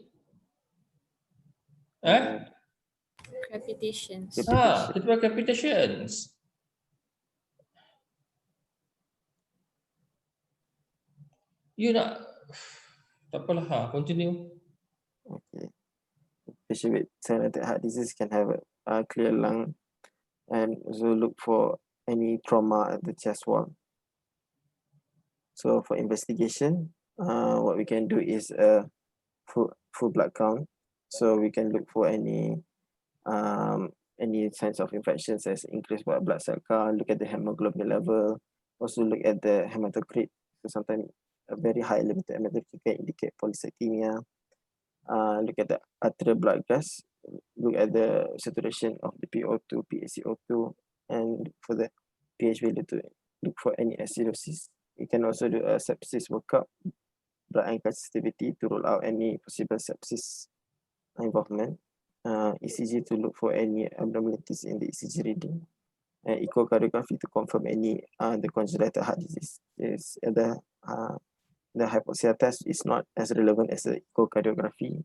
Crepitations. Kita pakai crepitations. You nak, tak apalah, continue. Okay. patient with cyanotic heart disease can have a clear lung, and also look for any trauma at the chest wall. So for investigation, what we can do is a full blood count. So we can look for any signs of infections as increased white blood cell count, look at the hemoglobin level, also look at the hematocrit. So sometimes a very high limited hematocrit can indicate polycythemia. Look at the arterial blood gas, look at the saturation of the PO2, PaCO2, and for the pH value to look for any acidosis. You can also do a sepsis workup, blood ion sensitivity to rule out any possible sepsis involvement. ECG to look for any abnormalities in the ECG reading, and echocardiography to confirm any the congenital heart disease. Is the hypoxia test is not as relevant as the echocardiography.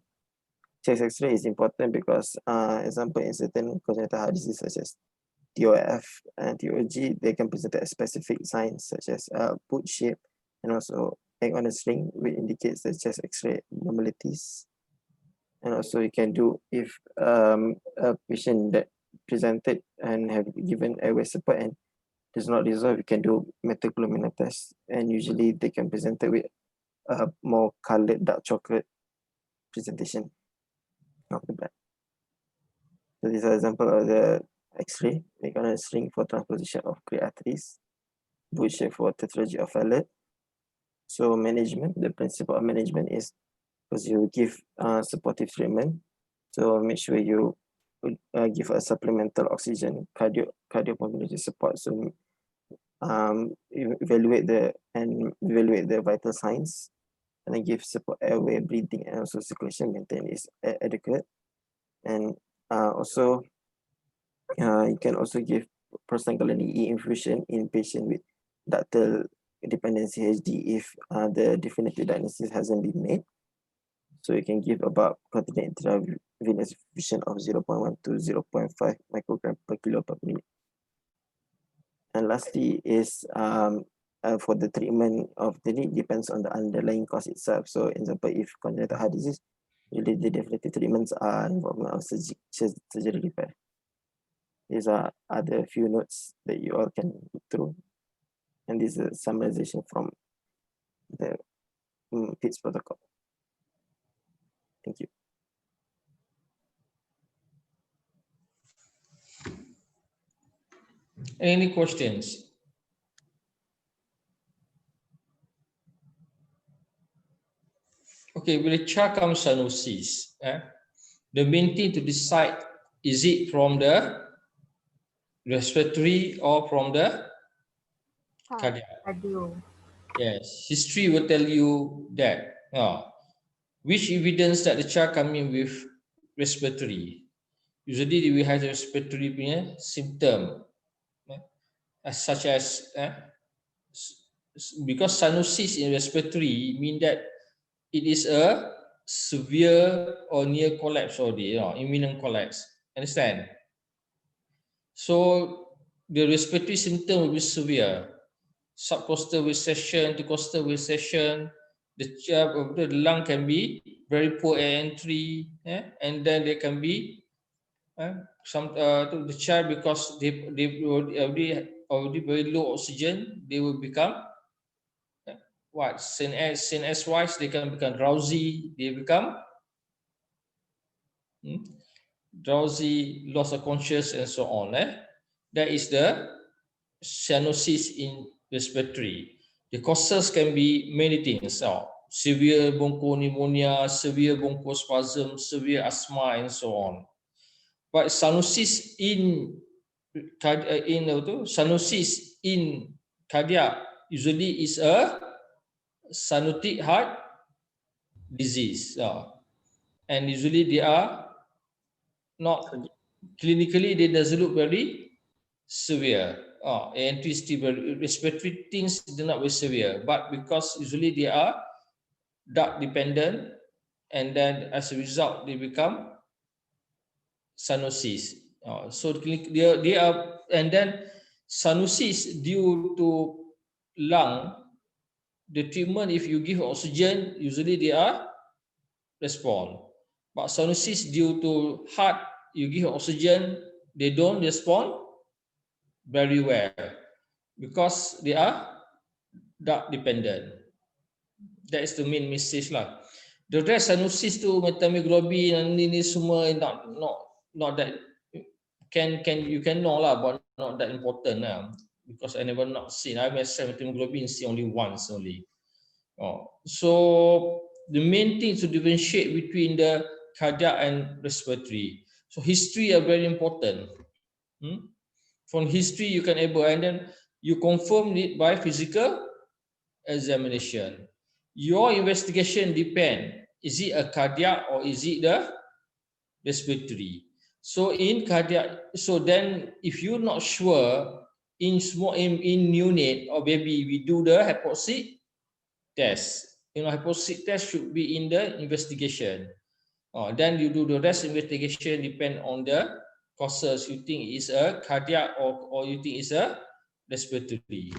Chest X-ray is important because, example, in certain congenital heart disease such as TOF and TOG, they can present a specific signs such as boot shape and also egg on a string, which indicates the chest X-ray abnormalities. And also you can do if a patient that presented and have given airway support and does not resolve, you can do methylglobin test, and usually they can present it with a more colored dark chocolate presentation of the blood. So these are example of the X-ray, egg on a string for transposition of great arteries, boot shape for Tetralogy of Fallot. So management, the principle of management is because you give supportive treatment. So make sure you give a supplemental oxygen cardiopulmonary support. So evaluate the vital signs, and then give support airway, breathing, and also circulation maintain is adequate. And also you can also give prostaglandin E infusion in patient with ductal dependency HD if the definitive diagnosis hasn't been made. So you can give about continuous intravenous infusion of 0.1 to 0.5 microgram per kilo per minute. And lastly is for the treatment of the need depends on the underlying cause itself. So example, if congenital heart disease, usually the definitive treatments are involvement of surgery repair. These are other few notes that you all can look through. And this is a summarization from the PITS protocol. Thank you. Any questions? Okay, with the CHACAM cyanosis, the main thing to decide, is it from the respiratory or from the cardiac? Cardio. Yes, history will tell you that. Which evidence that the child coming with respiratory? Usually we have the respiratory symptom, such as because cyanosis in respiratory mean that it is a severe or near collapse already, imminent collapse. Understand? So the respiratory symptom will be severe. Subcostal recession, intercostal recession, the lung can be very poor air entry, and then there can be the child, because they already very low oxygen, they will become what CNS wise, they can become drowsy, they become drowsy, loss of conscious, and so on. That is the cyanosis in respiratory. The causes can be many things. Severe bronchopneumonia, severe bronchospasm, severe asthma, and so on. But cyanosis in cardiac usually is a cyanotic heart disease, and usually they are not clinically, they doesn't look very severe. Respiratory things do not very severe, but because usually they are drug dependent, and then as a result they become cyanosis. So they are, and then cyanosis due to lung, the treatment, if you give oxygen, usually they are respond. But cyanosis due to heart, you give oxygen, they don't respond very well because they are drug dependent. That is the main message lah. The rest cyanosis tu methanoglobin and ini semua not that you can know lah, but not that important lah. Because I never not seen. I myself methanoglobin see only once only. So the main thing is to differentiate between the cardiac and respiratory. So history are very important. From history you can able, and then you confirm it by physical examination. Your investigation depend, is it a cardiac or is it the respiratory? So in cardiac, so then if you're not sure, in neonate or baby, we do the hypoxic test. Hypoxic test should be in the investigation. Then you do the rest investigation depend on the causes you think is a cardiac or you think is a respiratory.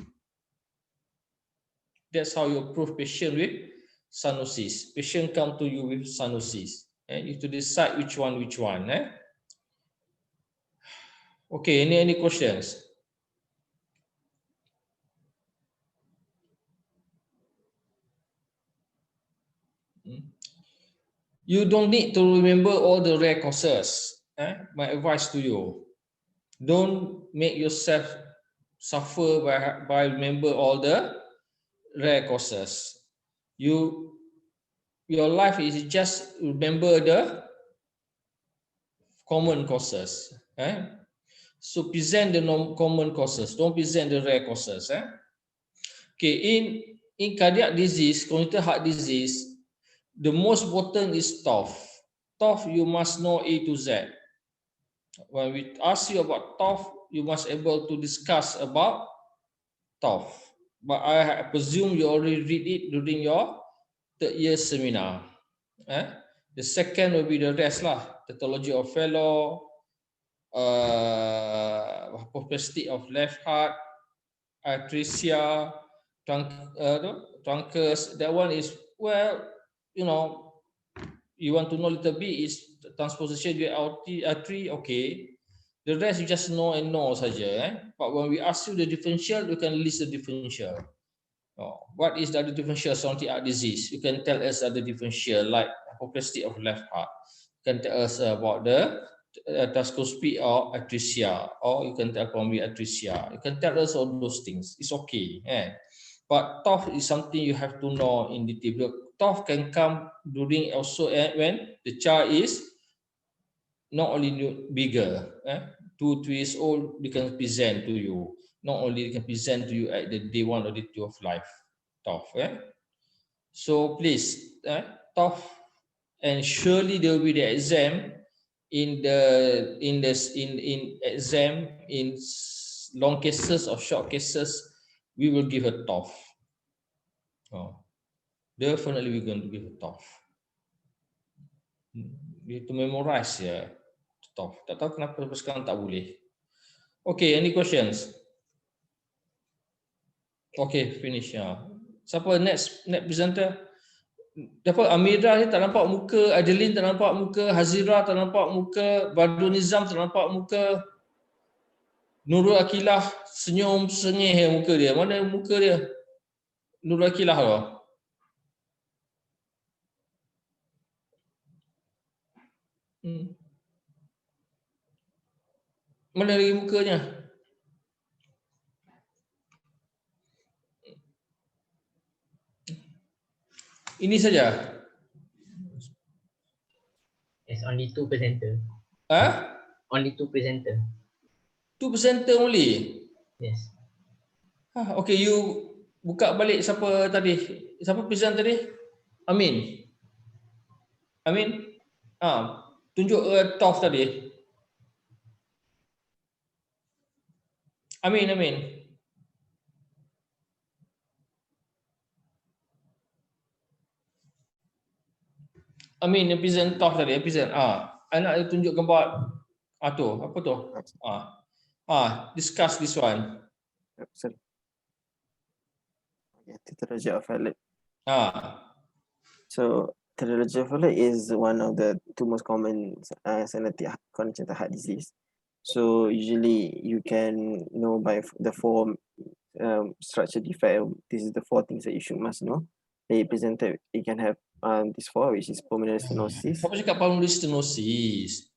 That's how you approve patient with cyanosis. Patient come to you with cyanosis, and you have to decide which one. Okay, any questions? You don't need to remember all the rare causes. My advice to you, don't make yourself suffer by remember all the rare causes. Your life is just remember the common causes. So present the common causes, don't present the rare causes. Okay, in cardiac disease, congenital heart disease, the most important is TOF. TOF, you must know A to Z. When we ask you about TOF, you must able to discuss about TOF. But I presume you already read it during your third year seminar. The second will be the rest lah. Tetralogy of Fallot, hypoplastic of left heart, atresia, truncus. That one is, well, you want to know a little bit is transposition to artery, okay. The rest you just know and know saja. But when we ask you the differential, you can list the differential. What is the other differential cyanotic heart disease? You can tell us other differential like hypoplastic of left heart. You can tell us about the atherosclerosis or atresia, or you can tell pulmonary atresia. You can tell us all those things. It's okay. But TOF is something you have to know in detail. TOF can come during also when the child is not only bigger, 2-3 years old, they can present to you. Not only they can present to you at the day 1 or day 2 of life, TOF. So please, TOF, and surely there will be the exam in exam in long cases or short cases. We will give a TOF. Definitely we're going to give a TOF. You have to memorize TOF. Tak tahu kenapa sekarang tak boleh. Okay, any questions? Okay, finish. Siapa next presenter? Dapat Amira ni tak nampak muka, Adeline tak nampak muka, Hazira tak nampak muka, Badrul Nizam tak nampak muka, Nurul Akilah senyum sengih muka dia. Mana muka dia? Nurul Akilah tu. Mana lagi mukanya? Ini saja. Yes, only 2 presenter. Only 2 presenter. 2 presenter only? Yes. Okay, you buka balik siapa tadi? Siapa present tadi? Amin. Tunjuk TOF tadi. Amin. Amin yang present TOF tadi, present. Anak tunjuk gambar tu, apa tu? Discuss this one. Sorry. Tetralogy of Fallot. Ah. So Tetralogy of Fallot is one of the two most common cyanotic congenital heart disease. So usually you can know by the four structure defect. This is the four things that you must know. They presented, it can have these four, which is pulmonary stenosis. Apa cakap pulmonary stenosis?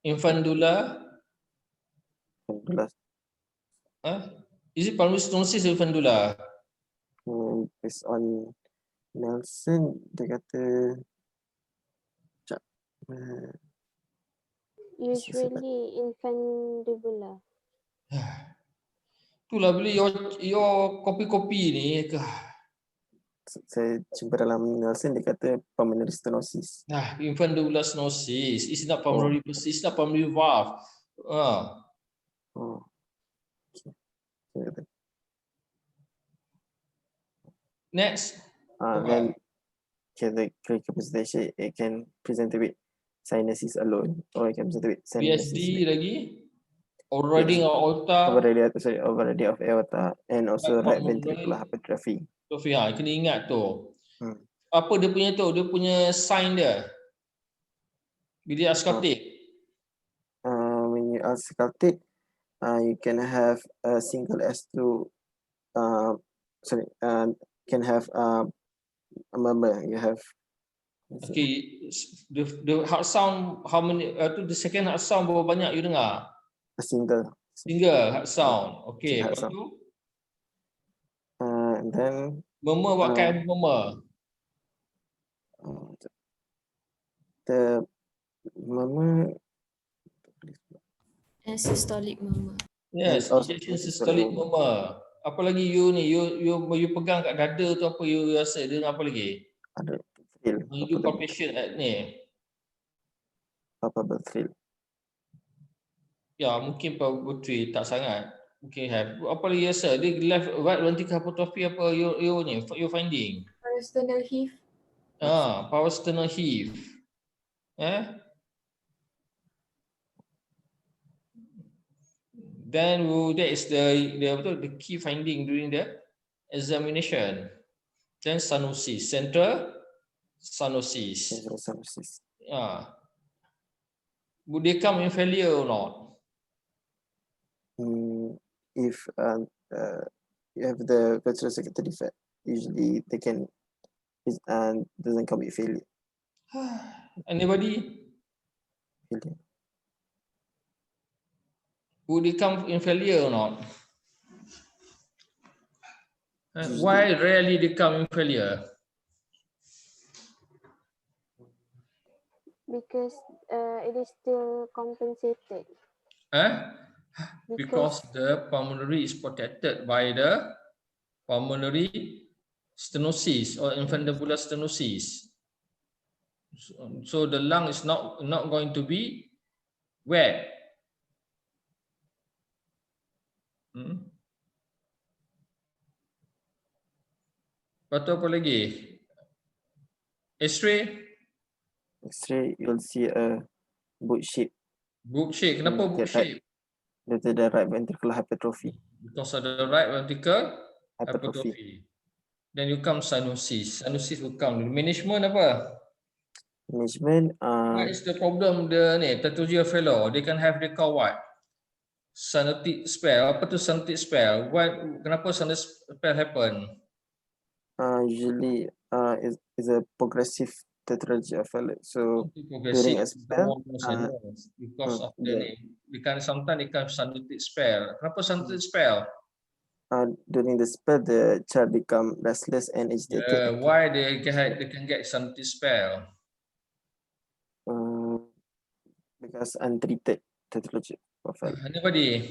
Infundula? Is it pulmonary stenosis or infundula? Based on Nelson, dia kata Usually infundibula. Itulah bila your kopi-kopi ni ke. saya jumpa dalam Nelson, dia kata pulmonary stenosis. Infundibula stenosis. It's not pulmonary, it's not pulmonary valve. Oh. Okay. Next. Then the clinical presentation, it can present with cyanosis alone, or it can present with cyanosis. BSD lagi. Overriding of aorta. Overriding of aorta, and also right ventricular hypertrophy. Sofia, kena ingat tu. Apa dia punya tu? Dia punya sign dia. Bila auscultate. When you auscultate, you can have a single S2, can have a murmur. You have. Okay, the heart sound, how many? The second heart sound berapa banyak you dengar? A single. Single heart sound. Okay, Heart lepas sound. tu? And then. Murmur, what kind of murmur? The murmur. And systolic murmur. Yes, ejection systolic murmur. Apa lagi you ni? You pegang kat dada tu apa you rasa? Dia apa lagi? Ada thrill. You do palpation ni. Palpable thrill. Ya, mungkin palpable tak sangat. Mungkin have. Apa lagi rasa? Dia left right ventricular hypertrophy apa you ni? You finding? Parasternal heave. Parasternal heave. Then that is the key finding during the examination. Then cyanosis, central cyanosis. Would they come in failure or not? If you have the virtual secretary defect, usually they can doesn't come with failure. Anybody? Failure. Would they come in failure or not? Why rarely they come in failure? Because it is still compensated. Because the pulmonary is protected by the pulmonary stenosis or infundibular stenosis. So the lung is not going to be wet. Lepas tu apa lagi? X-ray? X-ray, you'll see a boot shape. Boot shape. Kenapa boot shape? Due to the right ventricular hypertrophy. Because of the right ventricular hypertrophy. Then you come cyanosis. Cyanosis will come. Management apa? Management. What is the problem the ni? Tetralogy of Fallot. They can have, they call what? Cyanotic spell. Apa tu cyanotic spell? Kenapa cyanotic spell happen? Usually is a progressive tetralogy of Fallot. So during a spell, because of the name, sometimes they can cyanotic spell. Kenapa cyanotic spell? During the spell, the child become restless and agitated. Why they can get cyanotic spell? Because untreated tetralogy of Fallot. Anybody?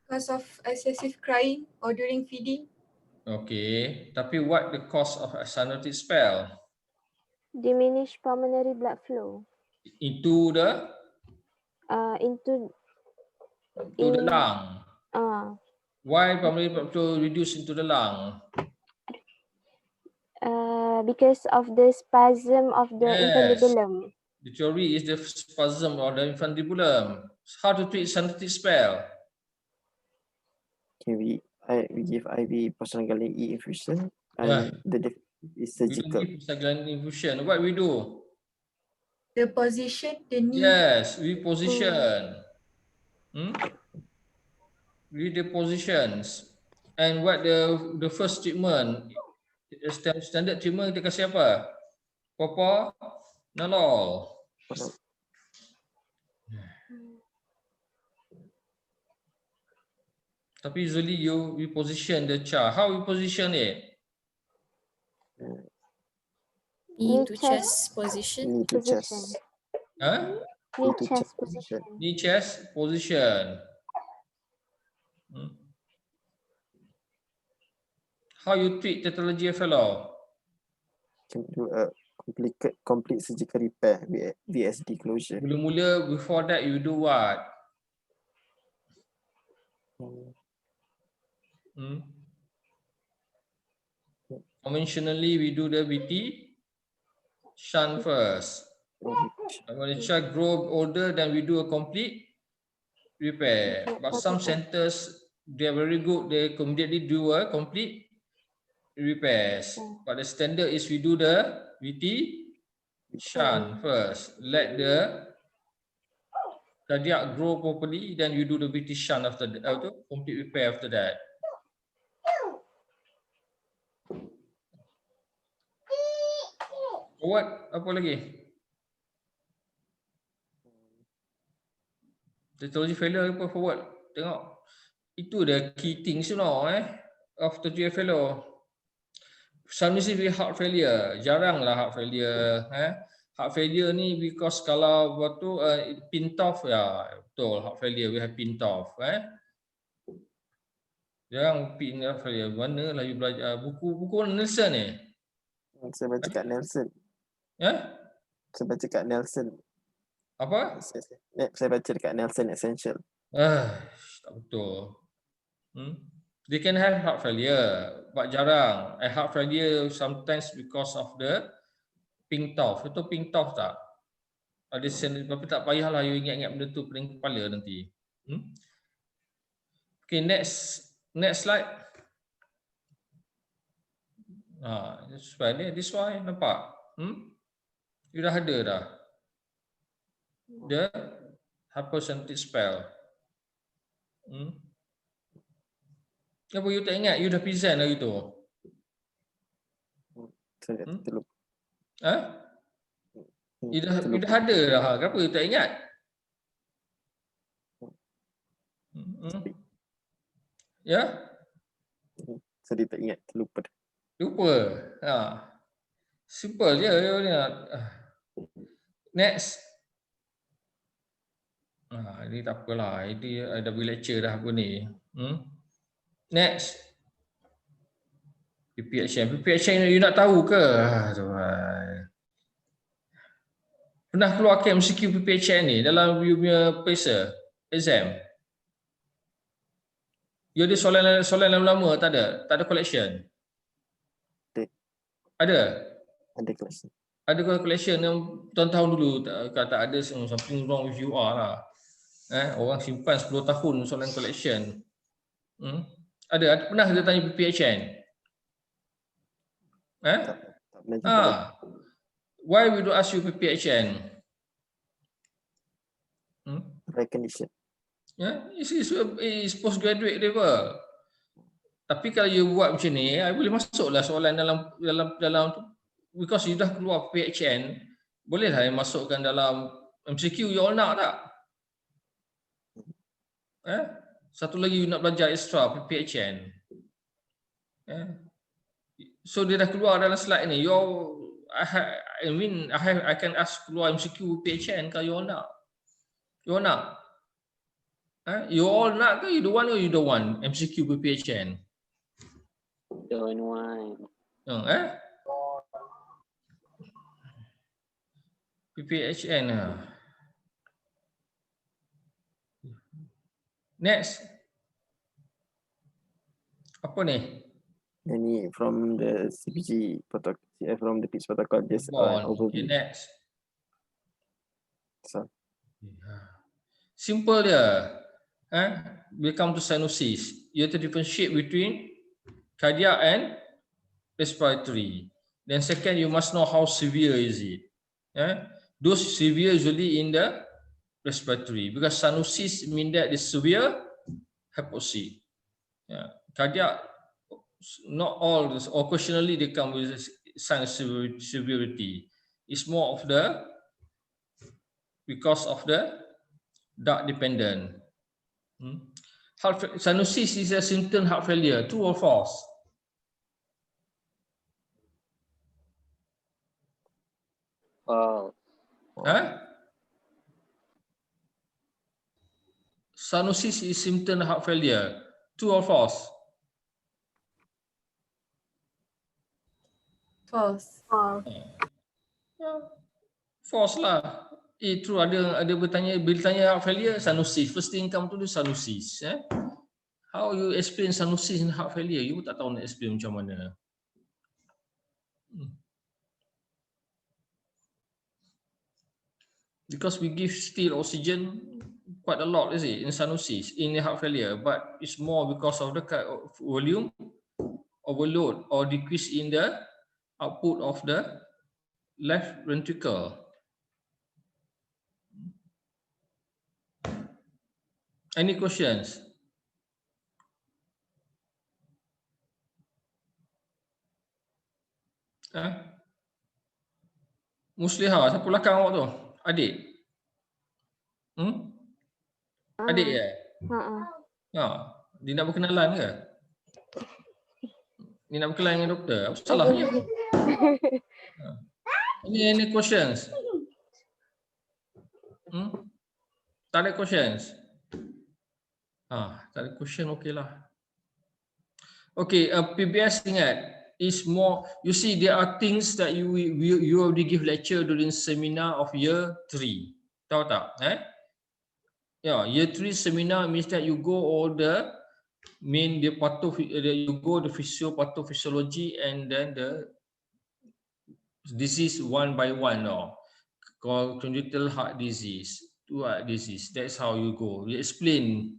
Because of excessive crying or during feeding. Okay, tapi what the cause of a cyanotic spell? Diminished pulmonary blood flow. Into the? Into the lung. Why pulmonary blood flow reduce into the lung? Because of the spasm of the infundibulum. The theory is the spasm of the infundibulum. How to treat cyanotic spell? Okay, we give IV prostanogalin E infusion, and It's We don't surgical. give prostaglandin infusion. What we do? The position, the knee. Yes, we position. Read the positions. And what the first treatment, standard treatment kita kasih apa? Propranolol. Tapi usually we position the child. How we position it? Knee to chest chest position. Knee to position. chest. Huh? Knee to chest chest position. Knee chest position. How you treat tetralogy of Fallot? Can do a complete surgical repair with VSD closure. Mula-mula before that you do what? Conventionally we do the VT shunt first. When the child grow older, then we do a complete repair. But some centers, they are very good. They immediately do a complete repairs. But the standard is we do the VT shunt first. Let the cardiac grow properly, then you do the VT shunt after the complete repair after that. What? Apa lagi? Tetralogy failure apa forward? Tengok. Itu the key things of tetralogy failure. Cyanosis with heart failure. Jaranglah heart failure. Heart failure ni because kalau waktu pin off ya betul heart failure we have pin off. Jarang pin off failure. Mana lah you belajar buku Nelson ni? Saya baca kat Nelson. Saya baca kat Nelson. Apa? Saya baca dekat Nelson Essential. Tak betul. They can have heart failure, but jarang. Heart failure sometimes because of the pink off. Itu pink off tak? Ada tapi tak payahlah you ingat-ingat benda tu pening kepala nanti. Okay, next slide. This one nampak? You dah ada dah. The hypersensitive spell. Kenapa you tak ingat? You dah present hari tu. Saya terlupa. You dah ada dah. Kenapa you tak ingat? Ya? Saya tak ingat, terlupa. Lupa. Simple je. Next. Ini tak apalah. Ini dah beri lecture dah apa ni. Next. PPHN you nak tahu ke? Pernah keluar ke MCQ PPHN ni dalam you punya paper exam? You ada soalan lama-lama tak ada? Tak ada collection? Ada? Ada collection. Ada collection yang tahun-tahun dulu tak ada something wrong with you lah. Orang simpan 10 tahun soalan collection. Ada pernah dia tanya PPHN? Tak pernah juga. Why we don't ask you PPHN? Recognition. It's postgraduate level. Tapi kalau you buat macam ni, I boleh masuklah soalan dalam tu. Because you dah keluar PPHN, bolehlah yang masukkan dalam MCQ. You all nak tak? Satu lagi you nak belajar extra PPHN. So dia dah keluar dalam slide ni. I can ask keluar MCQ PPHN kalau you all nak. You all nak? You all nak ke? You don't want or you don't want MCQ PPHN? Don't want. PPHN. Next. Apa ni? Ini from the CPG protocol, from the PIPS protocol, just overview. Okay, next. So, simple dia. We come to cyanosis. You have to differentiate between cardiac and respiratory. Then second, you must know how severe is it. Those severe usually in the respiratory, because cyanosis mean that it's severe hypoxia. Cardiac, not all this, occasionally they come with sign of severity. It's more of the because of the drug dependent. Cyanosis is a symptom heart failure. True or false? False. Cyanosis is symptom heart failure. True or false? False. False lah. True, ada bertanya, bila tanya heart failure, cyanosis. First thing come to the cyanosis. How you explain cyanosis and heart failure? You pun tak tahu nak explain macam mana. Because we give still oxygen quite a lot, is it, in cyanosis, in heart failure, but it's more because of the volume overload or decrease in the output of the left ventricle. Any questions? Musliha, siapa belakang awak tu? Adik? Adik ya? Dia nak berkenalan ke? Dia nak berkenalan dengan doktor? Apa salahnya? Any questions? Tak ada questions? Tak ada question, okay lah. Okay, PBS ingat, is more, you see there are things that you already give lecture during seminar of year 3. Tahu tak? Year 3 seminar means that you go all the main, you go the pathophysiology and then the disease one by one, called congenital heart disease, heart disease. That's how you go. You explain,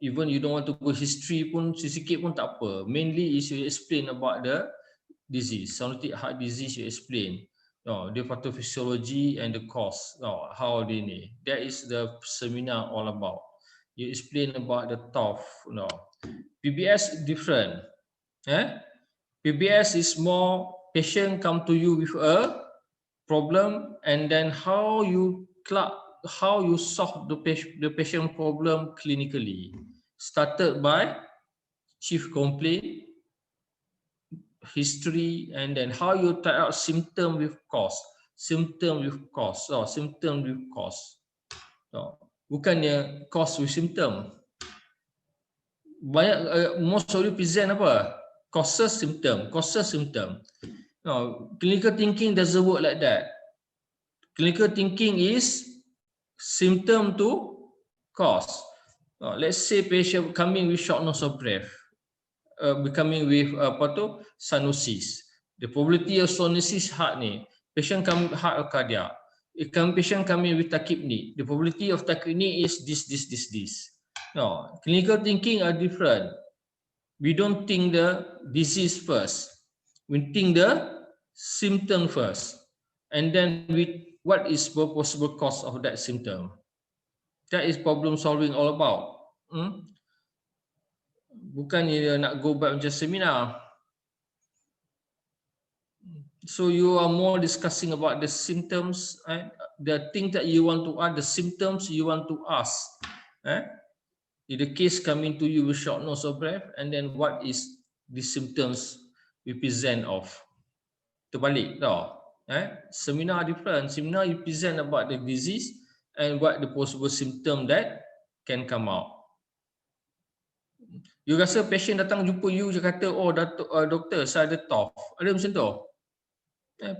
even you don't want to go history pun, sikit pun tak apa. Mainly is you explain about the disease, cyanotic heart disease. You explain the pathophysiology and the cause, how they need. That is the seminar all about. You explain about the TOF. PBS different. PBS is more patient come to you with a problem, and then how you solve the patient problem clinically. Started by chief complaint, history, and then how you try out symptom with cause. Bukannya cause with symptom. Banyak most of you present apa? Causes symptom. No, clinical thinking doesn't work like that. Clinical thinking is symptom to cause. Let's say patient coming with shortness of breath, becoming with cyanosis. The probability of cyanosis heart ni, patient come heart or cardiac. Patient coming with tachypnea. The probability of tachypnea is this. No, clinical thinking are different. We don't think the disease first. We think the symptom first, and then what is the possible cause of that symptom. That is problem solving all about. Bukan you nak go back macam seminar. So you are more discussing about the symptoms, the thing that you want to ask, the symptoms you want to ask. In the case coming to you with shortness of breath, and then what is the symptoms we present of. Terbalik tau. Seminar different. Seminar you present about the disease and what the possible symptom that can come out. You rasa patient datang jumpa you, dia kata, oh doktor, saya ada TOF. Ada macam tu?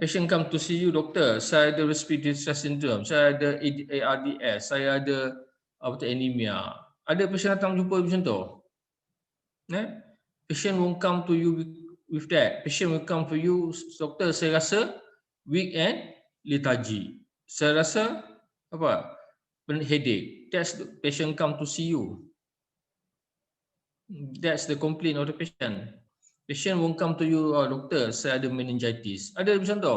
Patient come to see you, doktor, saya ada respiratory distress syndrome, saya ada ARDS, saya ada anemia. Ada patient datang jumpa macam tu? Patient won't come to you with that. Patient will come to you, doktor, saya rasa weak and lethargy. Saya rasa headache. That's the patient come to see you. That's the complaint of the patient. Patient won't come to you, oh, doktor, saya ada meningitis. Ada macam tu?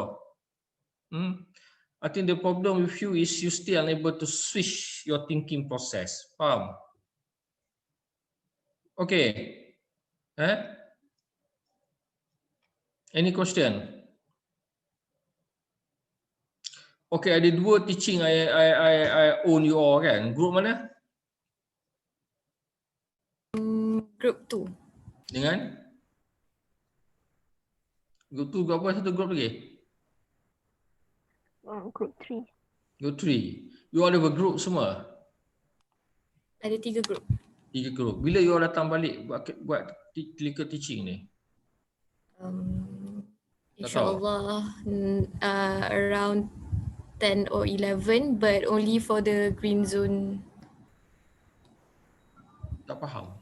I think the problem with you is you still unable to switch your thinking process. Faham? Okay. Any question? Okay, ada dua teaching I own you all kan. Group mana? Group 2. Dengan? Group 2, group apa? Satu group lagi? Group 3. Group 3. You all have a group semua? Ada 3 group. 3 group. Bila you all datang balik buat clinical teaching ni? InsyaAllah around 10 or 11, but only for the green zone. Tak faham.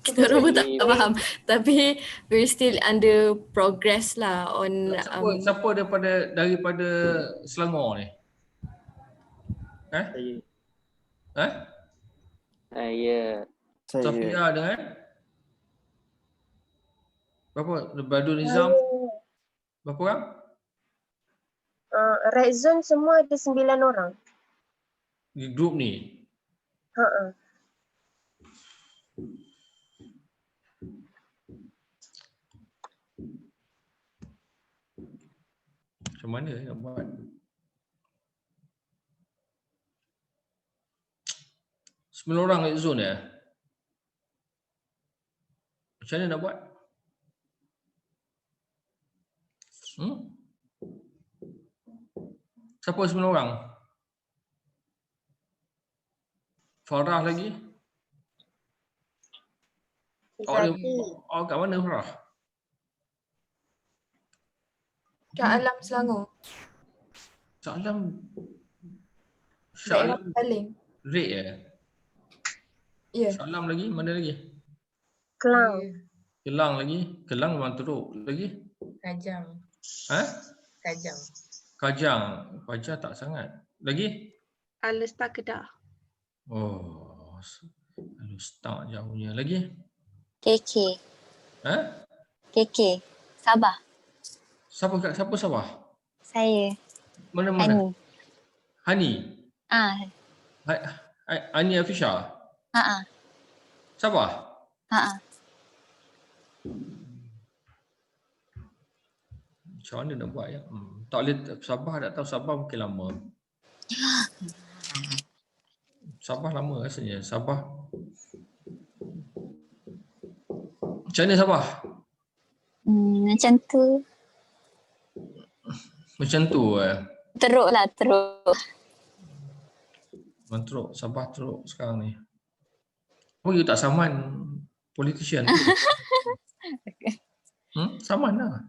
Kita orang pun tak faham. Tapi we're still under progress lah on Siapa daripada Selangor ni? Saya. Safia dengan berapa? Badul Nizam? Berapa orang? Red zone semua ada 9 orang. Di grup ni? Macam mana nak buat? Sembilan orang red zone ya? Macam mana nak buat? Siapa 9 orang? Farah lagi? Awak kat mana Farah? Kat Alam Selangor. Daerah Petaling. Red ya? Ya. Salam lagi? Mana lagi? Kelang. Kelang lagi? Kelang memang teruk lagi? Kajang. Kajang. Kajang tak sangat. Lagi? Alesta Kedah. Oh, Alesta jauhnya. Lagi? KK. KK. Sabah. Siapa Sabah? Saya. Mana? Hani. Hani Afisha. Sabah. Macam mana nak buat ya? Tak boleh Sabah, tak tahu Sabah mungkin lama. Sabah lama rasanya. Sabah. Macam mana Sabah? Macam tu. Macam tu Teruk lah, teruk. Memang teruk. Sabah teruk sekarang ni. Oh, you tak saman politician tu? Saman lah.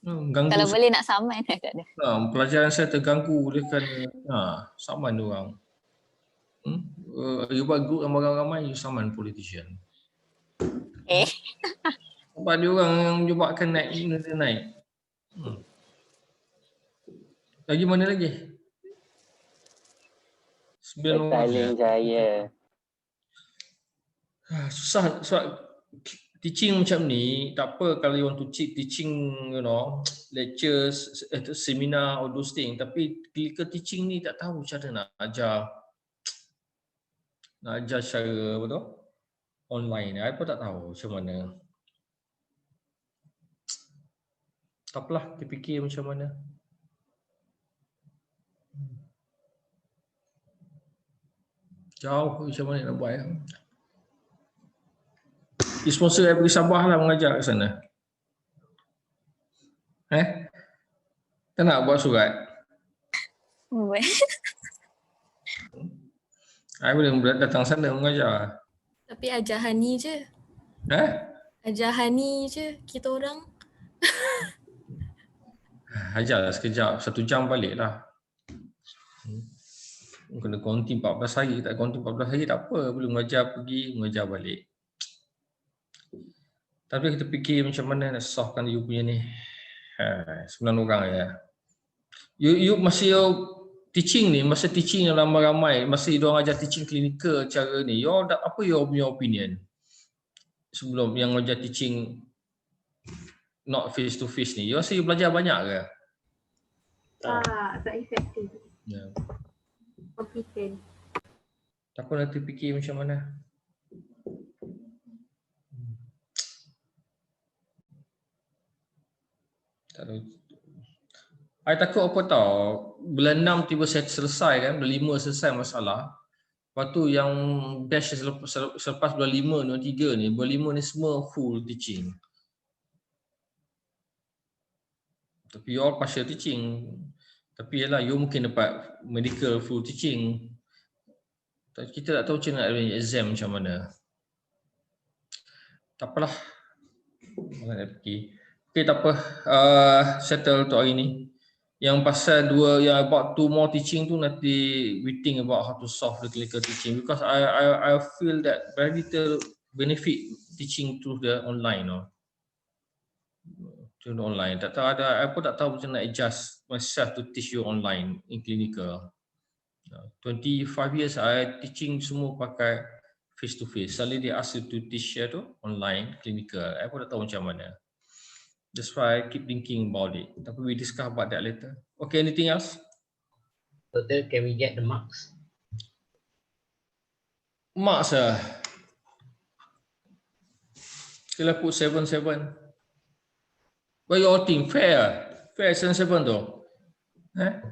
Ganggu Kalau boleh nak saman tak ada. Pelajaran saya terganggu oleh kerana saman diorang. You buat group ramai-ramai, you saman politician. Sebab diorang yang menyebabkan naik. Lagi mana lagi? 9 orang. Saya. Susah sebab teaching macam ni, tak apa kalau you want to teaching, lectures, seminar, all those things. Tapi clinical teaching ni tak tahu cara nak ajar secara apa tu? Online. I pun tak tahu macam mana. Tak apalah, kita fikir macam mana. Jauh macam mana nak buat ya. Sponsor saya pergi Sabah lah mengajar kat sana. Tak nak buat surat? I boleh datang sana mengajar. Tapi ajar Hani je. Ajar Hani je kita orang. Ajar lah sekejap, 1 jam balik lah. Kena konti 14 hari, tak konti 14 hari tak apa. Boleh mengajar pergi, mengajar balik. Tapi kita fikir macam mana nak solvekan you punya ni. 9 orang ya. You masa teaching ni, masa teaching yang ramai-ramai, masa you orang ajar teaching klinikal cara ni, apa your punya opinion? sebelum yang ajar teaching not face to face ni? You rasa you belajar banyak ke? Tak efektif. Ya. Kompetent. Takut nanti fikir macam mana. Tak tahu. I takut apa tau, bulan 6 tiba selesai kan, bulan 5 selesai masalah. Lepas tu yang batch selepas bulan 5, bulan 3 ni, bulan 5 ni semua full teaching. Tapi you all partial teaching. Tapi yalah, you mungkin dapat medical full teaching. Kita tak tahu macam nak arrange exam macam mana. Tak apalah. Okay, tak apa. Settle untuk hari ni. Yang pasal yang about 2 more teaching tu nanti we think about how to solve the clinical teaching, because I feel that very little benefit teaching through the online, through the online. Tak tahu ada, I pun tak tahu macam nak adjust myself to teach you online in clinical. 25 years I teaching semua pakai face to face. Suddenly they ask you to teach online clinical. I pun tak tahu macam mana. That's why I keep thinking about it. Tapi we discuss about that later. Okay, anything else? Doctor, can we get the marks? Marks Kila put 7-7. What you all think? Fair? Fair 7-7 tu?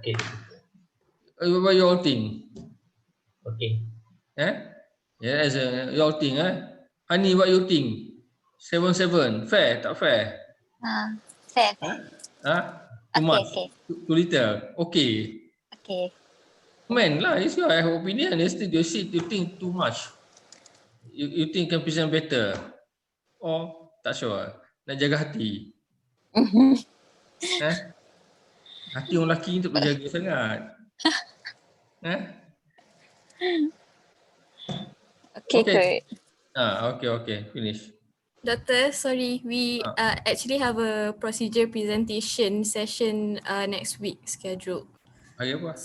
Okay. What you all think? Okay. Yes, you all think, Hani, what you think? 7-7. Fair? Tak fair? Fair. Too much? Okay. Too little? Okay. Okay. Man lah, it's your opinion. You think too much. You think can present better? Or tak sure? Nak jaga hati? Hati orang lelaki untuk berjaga sangat. Okay. Okay. Finish. Doctor, sorry, we actually have a procedure presentation session next week scheduled. Hari apa?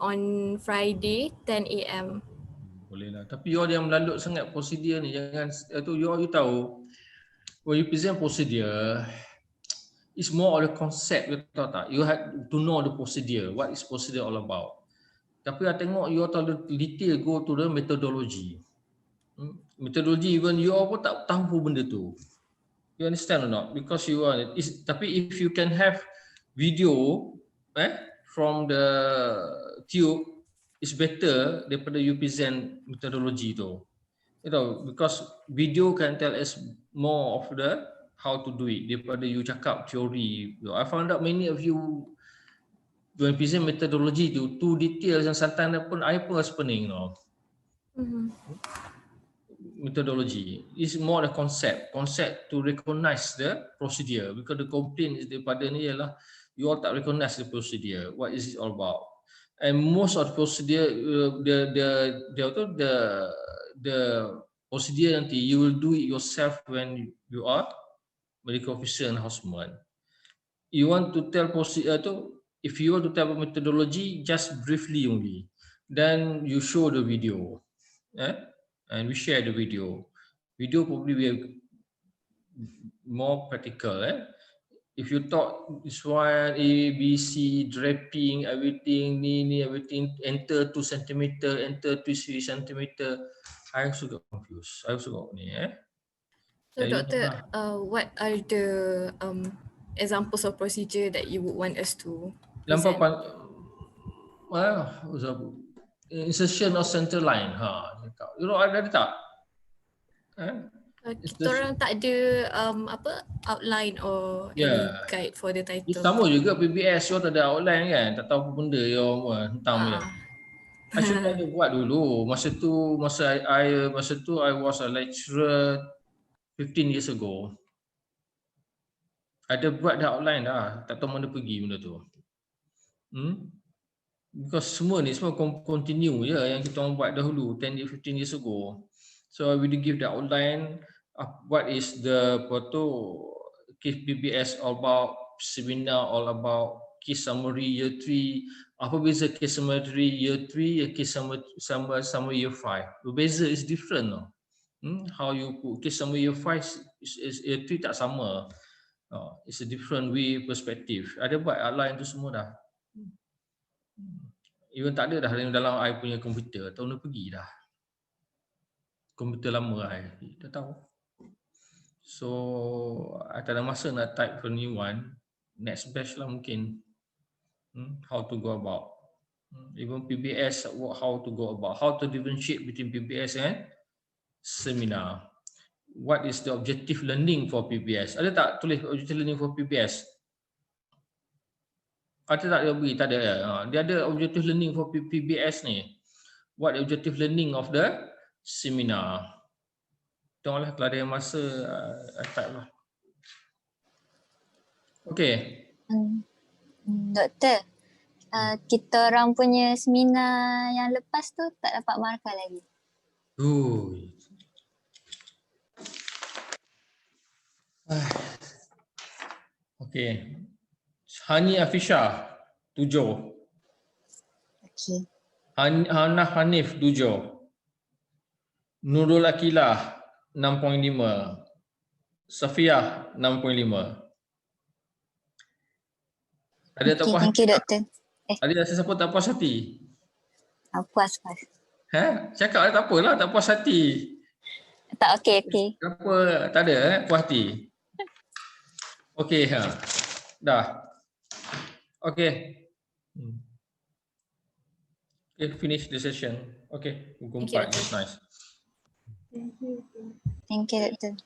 On Friday, 10 AM. Boleh lah. Tapi you yang melalut sangat prosedur ni. Jangan, you tahu, when you present procedure, it's more of the concept, you tahu tak? You have to know the procedure. What is procedure all about? Tapi I tengok you tahu detail go to the methodology. Methodology even you pun tak tahu benda tu. You understand or not? Because you are tapi if you can have video from the tube, it's better daripada you present methodology tu. You know, because video can tell us more of the how to do it daripada you cakap teori. I found out many of you when present methodology tu too details and sometimes pun I pun rasa pening, Methodology is more the concept to recognize the procedure, because the complaint is daripada ni ialah you all tak recognize the procedure, what is it all about. And most of the procedure the procedure nanti you will do it yourself when you are medical officer and houseman. You want to tell procedure tu, if you want to tell methodology, just briefly only, then you show the video, and we share the video. Video probably be more practical. If you talk this one, A, B, C, draping, everything, everything, enter 2 cm, enter 3 cm, I also got confused. I also got ni. So doctor, what are the examples of procedure that you would want us to present? Insertion of center line. You know ada tak? Kita orang tak ada outline or any guide for the title. Sama juga PBS, you tak ada outline kan? Tak tahu apa benda you tentang dia. I should ada buat dulu. Masa tu I was a lecturer 15 years ago. Ada buat dah outline dah. Tak tahu mana pergi benda tu. Because semua ni semua continue yang kita orang buat dahulu 15 years ago. So I will give the outline what is the case PBS all about, seminar all about, case summary year 3, apa beza case summary year 3, case summary year 5. The beza is different. How you put case summary year 5 is year 3 tak sama. It's a different way perspective. Ada buat outline tu semua dah. Even tak ada dah dalam I punya komputer. Tahun ni pergi dah. Komputer lama I. Tak tahu. So, I tak ada masa nak type for new one. Next batch lah mungkin. How to go about. Even PBS, how to go about. How to differentiate between PBS and seminar. What is the objective learning for PBS? Ada tak tulis objective learning for PBS? Ada tak dia beri? Tak ada. Dia ada objective learning for PBS ni. What objective learning of the seminar? Tengoklah kalau ada yang masa type lah. Okay. Doktor, kita orang punya seminar yang lepas tu tak dapat markah lagi. Okay. Hani Afisha 7. Okay. Hana Hanif 7. Nurul Akilah 6.5. Safiah 6.5. Ada tak puas? Thank you, doktor. Ada rasa siapa tak puas hati? Puas. Cakap tak apalah, tak puas hati. Tak, okay. Apa, tak ada puas hati. Okay, dah. Okay. Okay, finish the session. Okay, pukul 4. That's nice. Thank you, doktor.